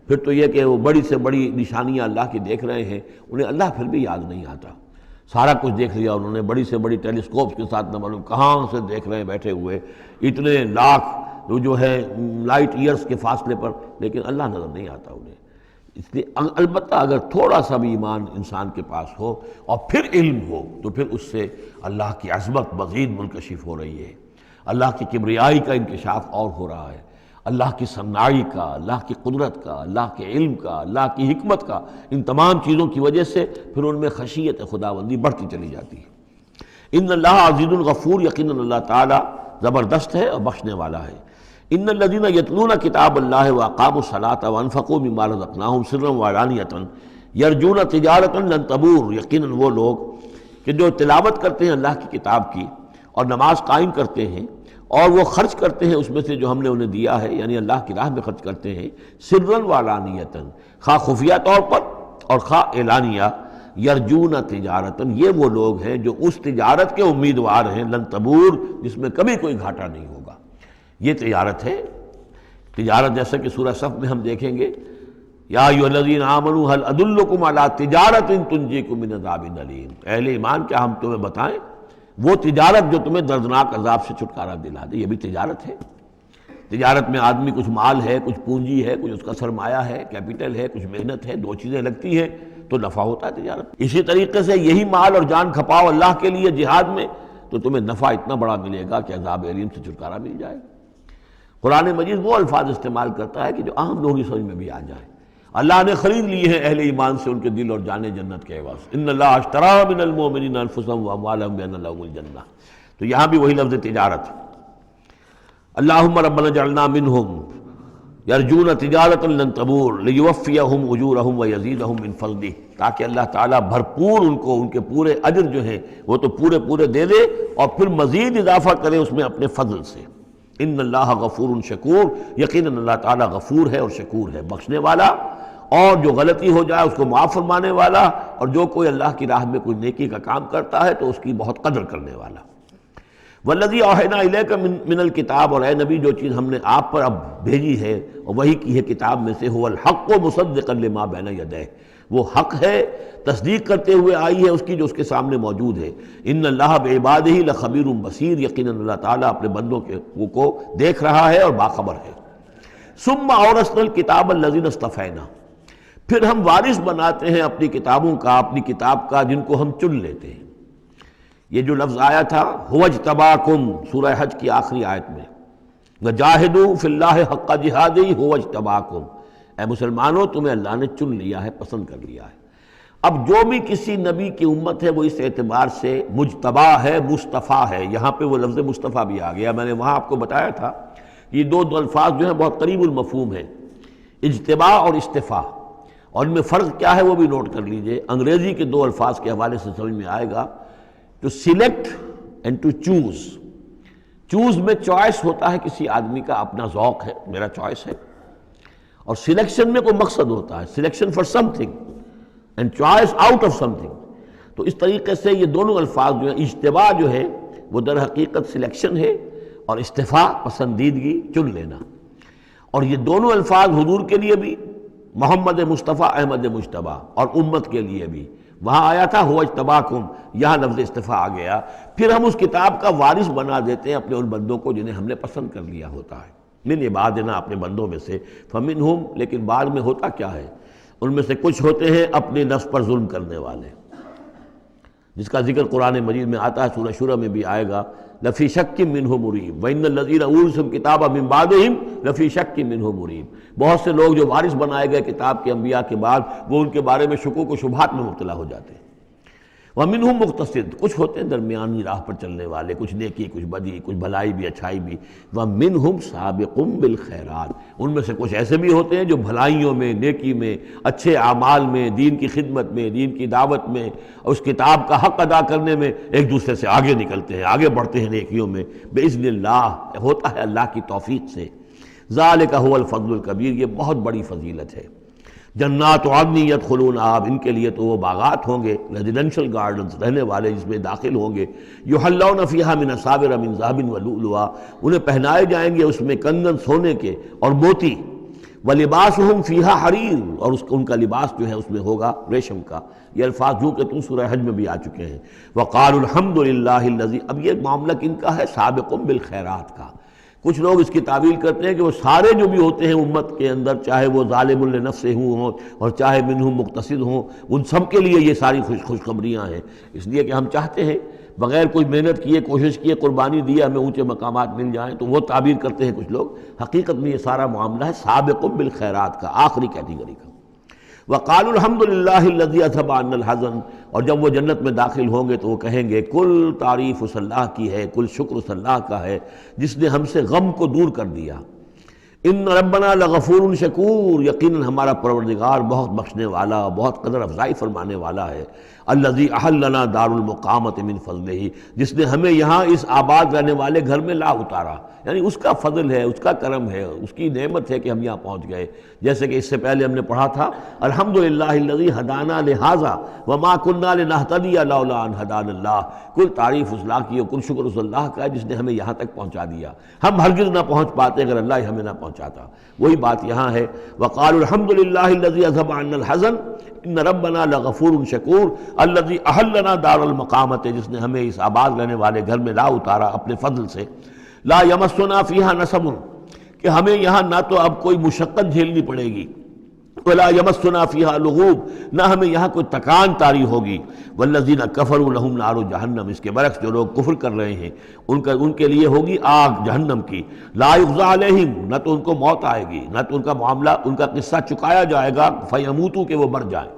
پھر تو یہ کہ وہ بڑی سے بڑی نشانیاں اللہ کی دیکھ رہے ہیں، انہیں اللہ پھر بھی یاد نہیں آتا۔ سارا کچھ دیکھ لیا انہوں نے، بڑی سے بڑی ٹیلیسکوپس کے ساتھ نہ معلوم کہاں سے دیکھ رہے ہیں بیٹھے ہوئے، اتنے لاکھ جو ہے لائٹ ایئرس کے فاصلے پر، لیکن اللہ نظر نہیں آتا انہیں۔ اس لیے البتہ اگر تھوڑا سا بھی ایمان انسان کے پاس ہو اور پھر علم ہو، تو پھر اس سے اللہ کی عظمت مزید منکشف ہو رہی ہے، اللہ کی کبریائی کا انکشاف اور ہو رہا ہے، اللہ کی صناعی کا، اللہ کی قدرت کا، اللہ کے علم کا، اللہ کی حکمت کا، ان تمام چیزوں کی وجہ سے پھر ان میں خشیت خداوندی بڑھتی چلی جاتی ہے۔ ان اللہ عزیز الغفور، یقیناً اللہ تعالیٰ زبردست ہے اور بخشنے والا ہے۔ ان الذین یتلون کتاب اللہ واقاموا الصلاۃ وانفقوا مما رزقناہم سرا وعلانیۃ یرجون تجارۃ لن تبور، یقیناً وہ لوگ کہ جو تلاوت کرتے ہیں اللہ کی کتاب کی اور نماز قائم کرتے ہیں اور وہ خرچ کرتے ہیں اس میں سے جو ہم نے انہیں دیا ہے، یعنی اللہ کی راہ میں خرچ کرتے ہیں، سرا وعلانیۃ، خواہ خفیہ طور پر اور خواہ اعلانیہ، یرجون تجارۃ، یہ وہ لوگ ہیں جو اس تجارت کے امیدوار ہیں، لن تبور، جس میں کبھی کوئی گھاٹا نہیں ہوگا۔ یہ تجارت ہے، تجارت جیسا کہ سورہ صف میں ہم دیکھیں گے، یا ایھا الذین آمنوا هل ادلکم علی تجارۃ تنجیکم من عذاب الیم، اہل ایمان کیا ہم تمہیں بتائیں وہ تجارت جو تمہیں دردناک عذاب سے چھٹکارا دلا دے۔ یہ بھی تجارت ہے۔ تجارت میں آدمی کچھ مال ہے، کچھ پونجی ہے، کچھ اس کا سرمایہ ہے، کیپٹل ہے، کچھ محنت ہے، دو چیزیں لگتی ہیں تو نفع ہوتا ہے تجارت۔ اسی طریقے سے یہی مال اور جان کھپاؤ اللہ کے لیے جہاد میں، تو تمہیں نفع اتنا بڑا ملے گا کہ عذاب الیم سے چھٹکارا مل جائے گا۔ قرآن مجید وہ الفاظ استعمال کرتا ہے کہ جو عام لوگوں کی سمجھ میں بھی آ جائے۔ اللہ نے خرید لیے ہیں اہل ایمان سے ان کے دل اور جانیں جنت کے عوض، ان اللہ اشتری من المؤمنین انفسهم واموالهم بان لهم الجنہ، تو یہاں بھی وہی لفظ تجارت۔ اللہم ربنا اجعلنا منہم یرجون تجارۃ لن تبور لیوفیہم اجورہم ویزیدہم من فضلہ، تاکہ اللہ تعالیٰ بھرپور ان کو ان کے پورے اجر جو ہیں وہ تو پورے دے دے اور پھر مزید اضافہ کرے اس میں اپنے فضل سے۔ ان اللہ غفور شکور، یقیناً اللہ تعالیٰ غفور ہے اور شکور ہے، بخشنے والا، اور جو غلطی ہو جائے اس کو معاف فرمانے والا، اور جو کوئی اللہ کی راہ میں کوئی نیکی کا کام کرتا ہے تو اس کی بہت قدر کرنے والا۔ والذی اوحینا الیک من الکتاب، اور اے نبی جو چیز ہم نے آپ پر اب بھیجی ہے اور وہی کی ہے کتاب میں سے، هو الحق مصدقا لما بین یدیہ، وہ حق ہے تصدیق کرتے ہوئے آئی ہے اس کی جو اس کے سامنے موجود ہے۔ ان اللہ بعبادہ لخبیر بصیر، یقیناً اللہ تعالیٰ اپنے بندوں کو دیکھ رہا ہے اور باخبر ہے۔ ثم اورثنا الکتاب الذین اصطفینا، پھر ہم وارث بناتے ہیں اپنی کتابوں کا، اپنی کتاب کا جن کو ہم چن لیتے ہیں۔ یہ جو لفظ آیا تھا هو اجتباکم، سورہ حج کی آخری آیت میں، وجاہدوا فی اللہ حق جہادہ هو اجتباکم، اے مسلمانوں تمہیں اللہ نے چن لیا ہے، پسند کر لیا ہے۔ اب جو بھی کسی نبی کی امت ہے وہ اس اعتبار سے مجتبی ہے، مصطفیٰ ہے۔ یہاں پہ وہ لفظ مصطفیٰ بھی آ گیا، میں نے وہاں آپ کو بتایا تھا یہ دو الفاظ جو ہیں بہت قریب المفہوم ہیں، اجتباء اور استفاء، اور ان میں فرق کیا ہے وہ بھی نوٹ کر لیجئے۔ انگریزی کے دو الفاظ کے حوالے سے سمجھ میں آئے گا۔ To select and to choose. Choose میں چوائس ہوتا ہے کسی آدمی کا اپنا ذوق ہے، میرا چوائس ہے، اور سلیکشن میں کوئی مقصد ہوتا ہے، selection for some thing and choice out of some thing. تو اس طریقے سے یہ دونوں الفاظ جو ہیں، اجتباء جو ہے وہ در حقیقت سلیکشن ہے، اور استفاء پسندیدگی چن لینا. اور یہ دونوں الفاظ حضور کے لیے بھی، محمد مصطفیٰ احمد مجتبیٰ، اور امت کے لیے بھی. وہاں آیا تھا هو اجتباکم، یہاں لفظ استفاء آ گیا. پھر ہم اس کتاب کا وارث بنا دیتے ہیں اپنے ان بندوں کو جنہیں ہم نے پسند کر لیا ہوتا ہے. من عبادنا، اپنے بندوں میں سے. فمنہم، لیکن بعد میں ہوتا کیا ہے، ان میں سے کچھ ہوتے ہیں اپنے نفس پر ظلم کرنے والے، جس کا ذکر قرآن مجید میں آتا ہے، سورہ شورى میں بھی آئے گا. لفی شک منہ مریب وان الذین اورثوا الکتاب من بعدہم لفی شک منہ مریب. بہت سے لوگ جو وارث بنائے گئے کتاب کے انبیاء کے بعد، وہ ان کے بارے میں شکوک و شبہات میں مبتلا ہو جاتے ہیں. ومنہم مقتصد، کچھ ہوتے ہیں درمیانی راہ پر چلنے والے، کچھ نیکی کچھ بدی، کچھ بھلائی بھی اچھائی بھی. ومنہم سابق بالخیرات، ان میں سے کچھ ایسے بھی ہوتے ہیں جو بھلائیوں میں، نیکی میں، اچھے اعمال میں، دین کی خدمت میں، دین کی دعوت میں، اور اس کتاب کا حق ادا کرنے میں ایک دوسرے سے آگے نکلتے ہیں، آگے بڑھتے ہیں نیکیوں میں. باذن اللہ، ہوتا ہے اللہ کی توفیق سے. ذالک هو الفضل الکبیر، یہ بہت بڑی فضیلت ہے. جنات عدن یدخلونہا، ان کے لیے تو وہ باغات ہوں گے، ریزیڈینشل گارڈنز، رہنے والے جس میں داخل ہوں گے. یحلون فیہا من اساور من ذہب ولؤلؤا، انہیں پہنائے جائیں گے اس میں کنگن سونے کے اور موتی. ولباسہم فیہا حریر، اور ان کا لباس جو ہے اس میں ہوگا ریشم کا. یہ الفاظ جو کہ تم سورہ حج میں بھی آ چکے ہیں. وقالوا الحمد للہ الذی، اب یہ معاملہ کن کا ہے، سابق بالخیرات کا. کچھ لوگ اس کی تعویل کرتے ہیں کہ وہ سارے جو بھی ہوتے ہیں امت کے اندر، چاہے وہ ظالم لنفسہ ہوں اور چاہے منہم مقتصد ہوں، ان سب کے لیے یہ ساری خوشخبریاں ہیں. اس لیے کہ ہم چاہتے ہیں بغیر کوئی محنت کیے، کوشش کیے، قربانی دیے ہمیں اونچے مقامات مل جائیں، تو وہ تعبیر کرتے ہیں کچھ لوگ. حقیقت میں یہ سارا معاملہ ہے سابق بالخیرات کا، آخری کیٹیگری کا. وقالوا الحمد للہ الذی اذھب عنا الحزن، اور جب وہ جنت میں داخل ہوں گے تو وہ کہیں گے کل تعریف اس اللہ کی ہے، کل شکر اس اللہ کا ہے جس نے ہم سے غم کو دور کر دیا. ان ربنا لغفور شکور، یقیناً ہمارا پروردگار بہت بخشنے والا، بہت قدر افزائی فرمانے والا ہے. الذی احلنا دار المقامۃ من فضلہ، جس نے ہمیں یہاں اس آباد رہنے والے گھر میں لا اتارا. یعنی اس کا فضل ہے، اس کا کرم ہے، اس کی نعمت ہے کہ ہم یہاں پہنچ گئے. جیسے کہ اس سے پہلے ہم نے پڑھا تھا الحمدللہ الذی ہدانا لہذا وما کنا لنہتدی لولا ان ہدانا اللہ، کل تعریف اس اللہ کی اور کل شکر اس اللہ کا ہے جس نے ہمیں یہاں تک پہنچا دیا. ہم ہرگز نہ پہنچ پاتے اگر اللہ ہمیں نہ پہنچاتا. وہی بات یہاں ہے. وقالوا الحمدللہ الذی اذھب عنا الحزن ان ربنا لغفور شکور الذی احلنا دار المقامۃ، جس نے ہمیں اس آباد رہنے والے گھر میں لا اتارا اپنے فضل سے. لا یمسنا فیہا نصب، کہ ہمیں یہاں نہ تو اب کوئی مشقت جھیلنی پڑے گی، ولا یمسنا فیہا لغوب، نہ ہمیں یہاں کوئی تکان طاری ہوگی. والذین کفروا لہم نار جہنم، اس کے برعکس جو لوگ کفر کر رہے ہیں ان کے لیے ہوگی آگ جہنم کی. لا یقضی علیہم، نہ تو ان کو موت آئے گی، نہ تو ان کا معاملہ، ان کا قصہ چکایا جائے گا. فیموتوا، کہ وہ مر جائیں.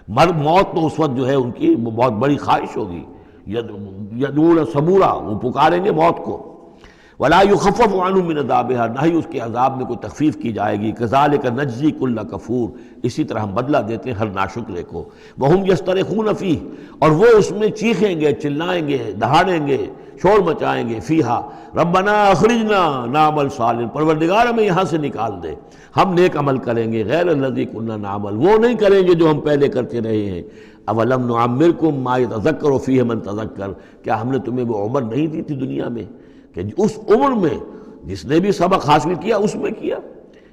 موت تو اس وقت جو ہے ان کی بہت بڑی خواہش ہوگی. یدعون ثبورا، وہ پکاریں گے موت کو. ولا یخفف عنہم من عذابہا، نہ ہی اس کے عذاب میں کوئی تخفیف کی جائے گی. کذالک نجزی کل کفور، اسی طرح ہم بدلہ دیتے ہیں ہر ناشکرے کو. وہم یصطرخون فیہ، اور وہ اس میں چیخیں گے، چلائیں گے، دہاڑیں گے، شور مچائیں گے. فیہا ربنا اخرجنا نعمل صالحا، پروردگار ہمیں یہاں سے نکال دے، ہم نیک عمل کریں گے. غیر الذی کنا نعمل، وہ نہیں کریں گے جو ہم پہلے کرتے رہے ہیں. اولم نعمرکم ما یتذکر فیہ من تذکر، کیا ہم نے تمہیں وہ عمر نہیں دی تھی دنیا میں کہ اس عمر میں جس نے بھی سبق حاصل کیا اس میں کیا.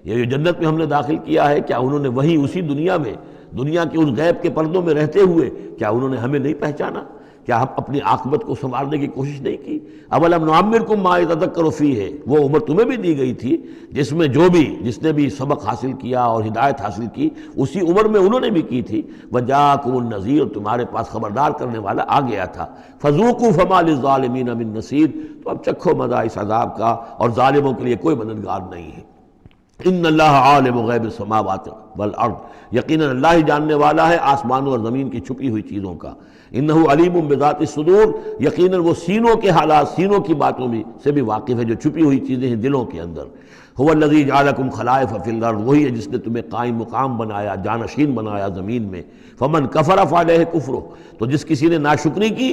یہ جو جنت میں ہم نے داخل کیا ہے، کیا انہوں نے وہی اسی دنیا میں، دنیا کے اس غیب کے پردوں میں رہتے ہوئے کیا انہوں نے ہمیں نہیں پہچانا؟ کیا ہم اپنی عاقبت کو سنوارنے کی کوشش نہیں کی؟ اولم نعمرکم ما یتذکر فیہ، وہ عمر تمہیں بھی دی گئی تھی جس میں جس نے بھی سبق حاصل کیا اور ہدایت حاصل کی اسی عمر میں انہوں نے بھی کی تھی. وجاءکم النذیر، تمہارے پاس خبردار کرنے والا آ گیا تھا. فذوقوا فما للظالمین من نصیر، تو اب چکھو مزہ اس عذاب کا، اور ظالموں کے لیے کوئی مددگار نہیں ہے. ان اللہ عالم غیب السماوات والارض، یقیناً اللہ ہی جاننے والا ہے آسمانوں اور زمین کی چھپی ہوئی چیزوں کا. انہ علیم بذات الصدور، یقیناً وہ سینوں کے حالات، سینوں کی باتوں میں سے بھی واقف ہے جو چھپی ہوئی چیزیں ہیں دلوں کے اندر. هو الذی جعلکم خلائف فی الارض، وہی ہے جس نے تمہیں قائم مقام بنایا، جانشین بنایا زمین میں. فمن کفر فعلیہ کفرہ، تو جس کسی نے ناشکری کی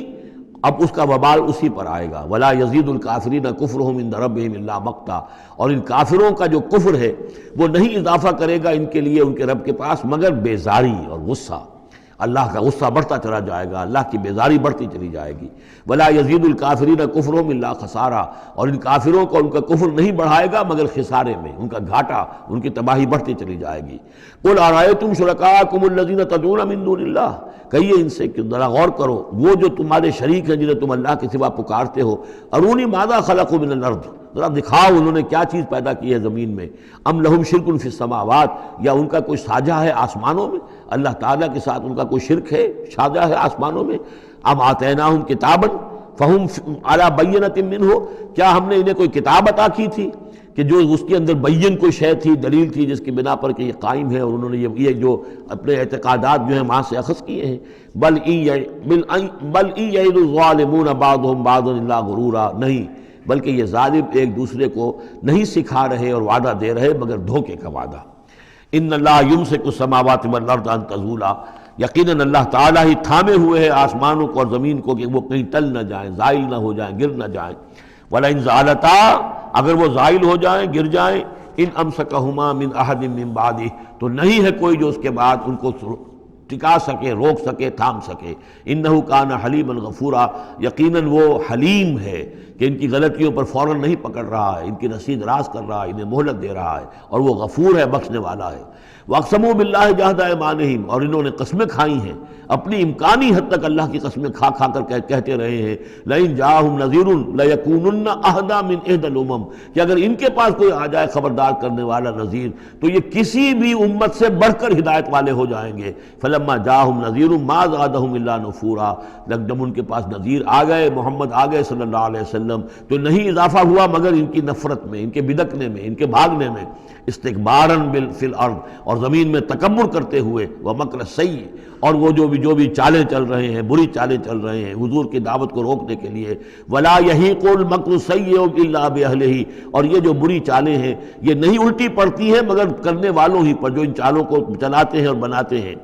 اب اس کا وبال اسی پر آئے گا. ولا یزید الکافرین کفرہم عند ربہم الا مقتا، اور ان کافروں کا جو کفر ہے وہ نہیں اضافہ کرے گا ان کے لیے ان کے رب کے پاس مگر بیزاری اور غصہ. اللہ کا غصہ بڑھتا چلا جائے گا، اللہ کی بیزاری بڑھتی چلی جائے گی. ولا یزید الکافرین کفرہم الا خسارا، اور ان کافروں کو ان کا کفر نہیں بڑھائے گا مگر خسارے میں، ان کا گھاٹا، ان کی تباہی بڑھتی چلی جائے گی. قل ارأیتم شرکاءکم الذین تدعون من دون اللہ، کہیے ان سے کہ ذرا غور کرو وہ جو تمہارے شریک ہیں جنہیں تم اللہ کے سوا پکارتے ہو، ارونی ماذا خلقوا من الارض، ذرا دکھاؤ انہوں نے کیا چیز پیدا کی ہے زمین میں. ام لہم شرک فی السماوات، یا ان کا کوئی ساجہ ہے آسمانوں میں، اللہ تعالیٰ کے ساتھ ان کا کوئی شرک ہے، ساجہ ہے آسمانوں میں. ام آتیناہم کتابا فہم علی بینۃ منہ، کیا ہم نے انہیں کوئی کتاب عطا کی تھی کہ جو اس کے اندر بین کوئی شے تھی، دلیل تھی جس کی بنا پر کہ یہ قائم ہے، اور انہوں نے یہ جو اپنے اعتقادات جو ہیں وہاں سے اخذ کیے ہیں. بل ان یعد الظالمون بعضهم بعضا الا غرورا، نہیں بلکہ یہ ظالم ایک دوسرے کو نہیں سکھا رہے اور وعدہ دے رہے مگر دھوکے کا وعدہ. ان اللہ یمسک السماوات والارض ان تزولا، یقیناً اللہ تعالیٰ ہی تھامے ہوئے ہے آسمانوں کو اور زمین کو کہ وہ کہیں ٹل نہ جائیں، زائل نہ ہو جائیں، گر نہ جائیں. وَلَئِن زَالَتَا، اگر وہ زائل ہو جائیں، گر جائیں، ان امسکہما من احد من بعدہ، تو نہیں ہے کوئی جو اس کے بعد ان کو ٹکا سکے، روک سکے، تھام سکے. انہ کان حلیما غفورا، یقیناً وہ حلیم ہے کہ ان کی غلطیوں پر فوراً نہیں پکڑ رہا ہے، ان کی رسید راز کر رہا ہے، انہیں مہلت دے رہا ہے، اور وہ غفور ہے، بخشنے والا ہے. واقسموا باللہ جہد ایمانہم، اور انہوں نے قسمیں کھائی ہیں اپنی امکانی حد تک اللہ کی قسمیں کھا کھا کر کہتے رہے ہیں لئن جاءہم نذیر لیکونن اہدی من احدی الامم، کہ اگر ان کے پاس کوئی آ جائے خبردار کرنے والا نذیر تو یہ کسی بھی امت سے بڑھ کر ہدایت والے ہو جائیں گے. فلما جاءہم نذیر ما زادہم الا نفورا، جب ان کے پاس نذیر آ گئے، محمد آ گئے صلی اللہ علیہ وسلم، تو نہیں اضافہ ہوا مگر ان کی نفرت میں، ان کے بدکنے میں، ان کے بھاگنے میں. استکباراً فی الارض، اور زمین میں تکبر کرتے ہوئے. ومکر السیء، اور وہ جو بھی چالیں چل رہے ہیں، بری چالیں چل رہے ہیں حضور کی دعوت کو روکنے کے لیے. ولا یحیق المکر السیء الا باہلہ، اور یہ جو بری چالیں ہیں یہ نہیں الٹی پڑتی ہیں مگر کرنے والوں ہی پر جو ان چالوں کو چلاتے ہیں اور بناتے ہیں.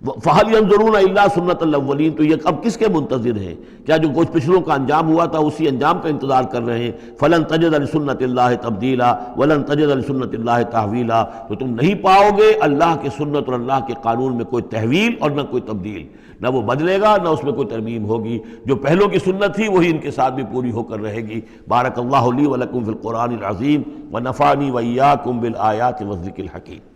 فَهَلْ يَنظُرُونَ إِلَّا سُنَّةَ الْأَوَّلِينَ، تو یہ اب کس کے منتظر ہیں؟ کیا جو کچھ پچھلوں کا انجام ہوا تھا اسی انجام کا انتظار کر رہے ہیں؟ فَلَن تَجِدَ لِسُنَّةِ اللَّهِ تَبْدِيلًا وَلَن تَجِدَ لِسُنَّةِ اللَّهِ تَحْوِيلًا، تو تم نہیں پاؤ گے اللہ کی سنت اور اللہ کے قانون میں کوئی تحویل اور نہ کوئی تبدیل، نہ وہ بدلے گا نہ اس میں کوئی ترمیم ہوگی. جو پہلوں کی سنت تھی وہی ان کے ساتھ بھی پوری ہو کر رہے گی. بارک اللہ لی ولکم فی القرآن العظیم ونفعنی وإیاکم بالآیات والذکر الحکیم.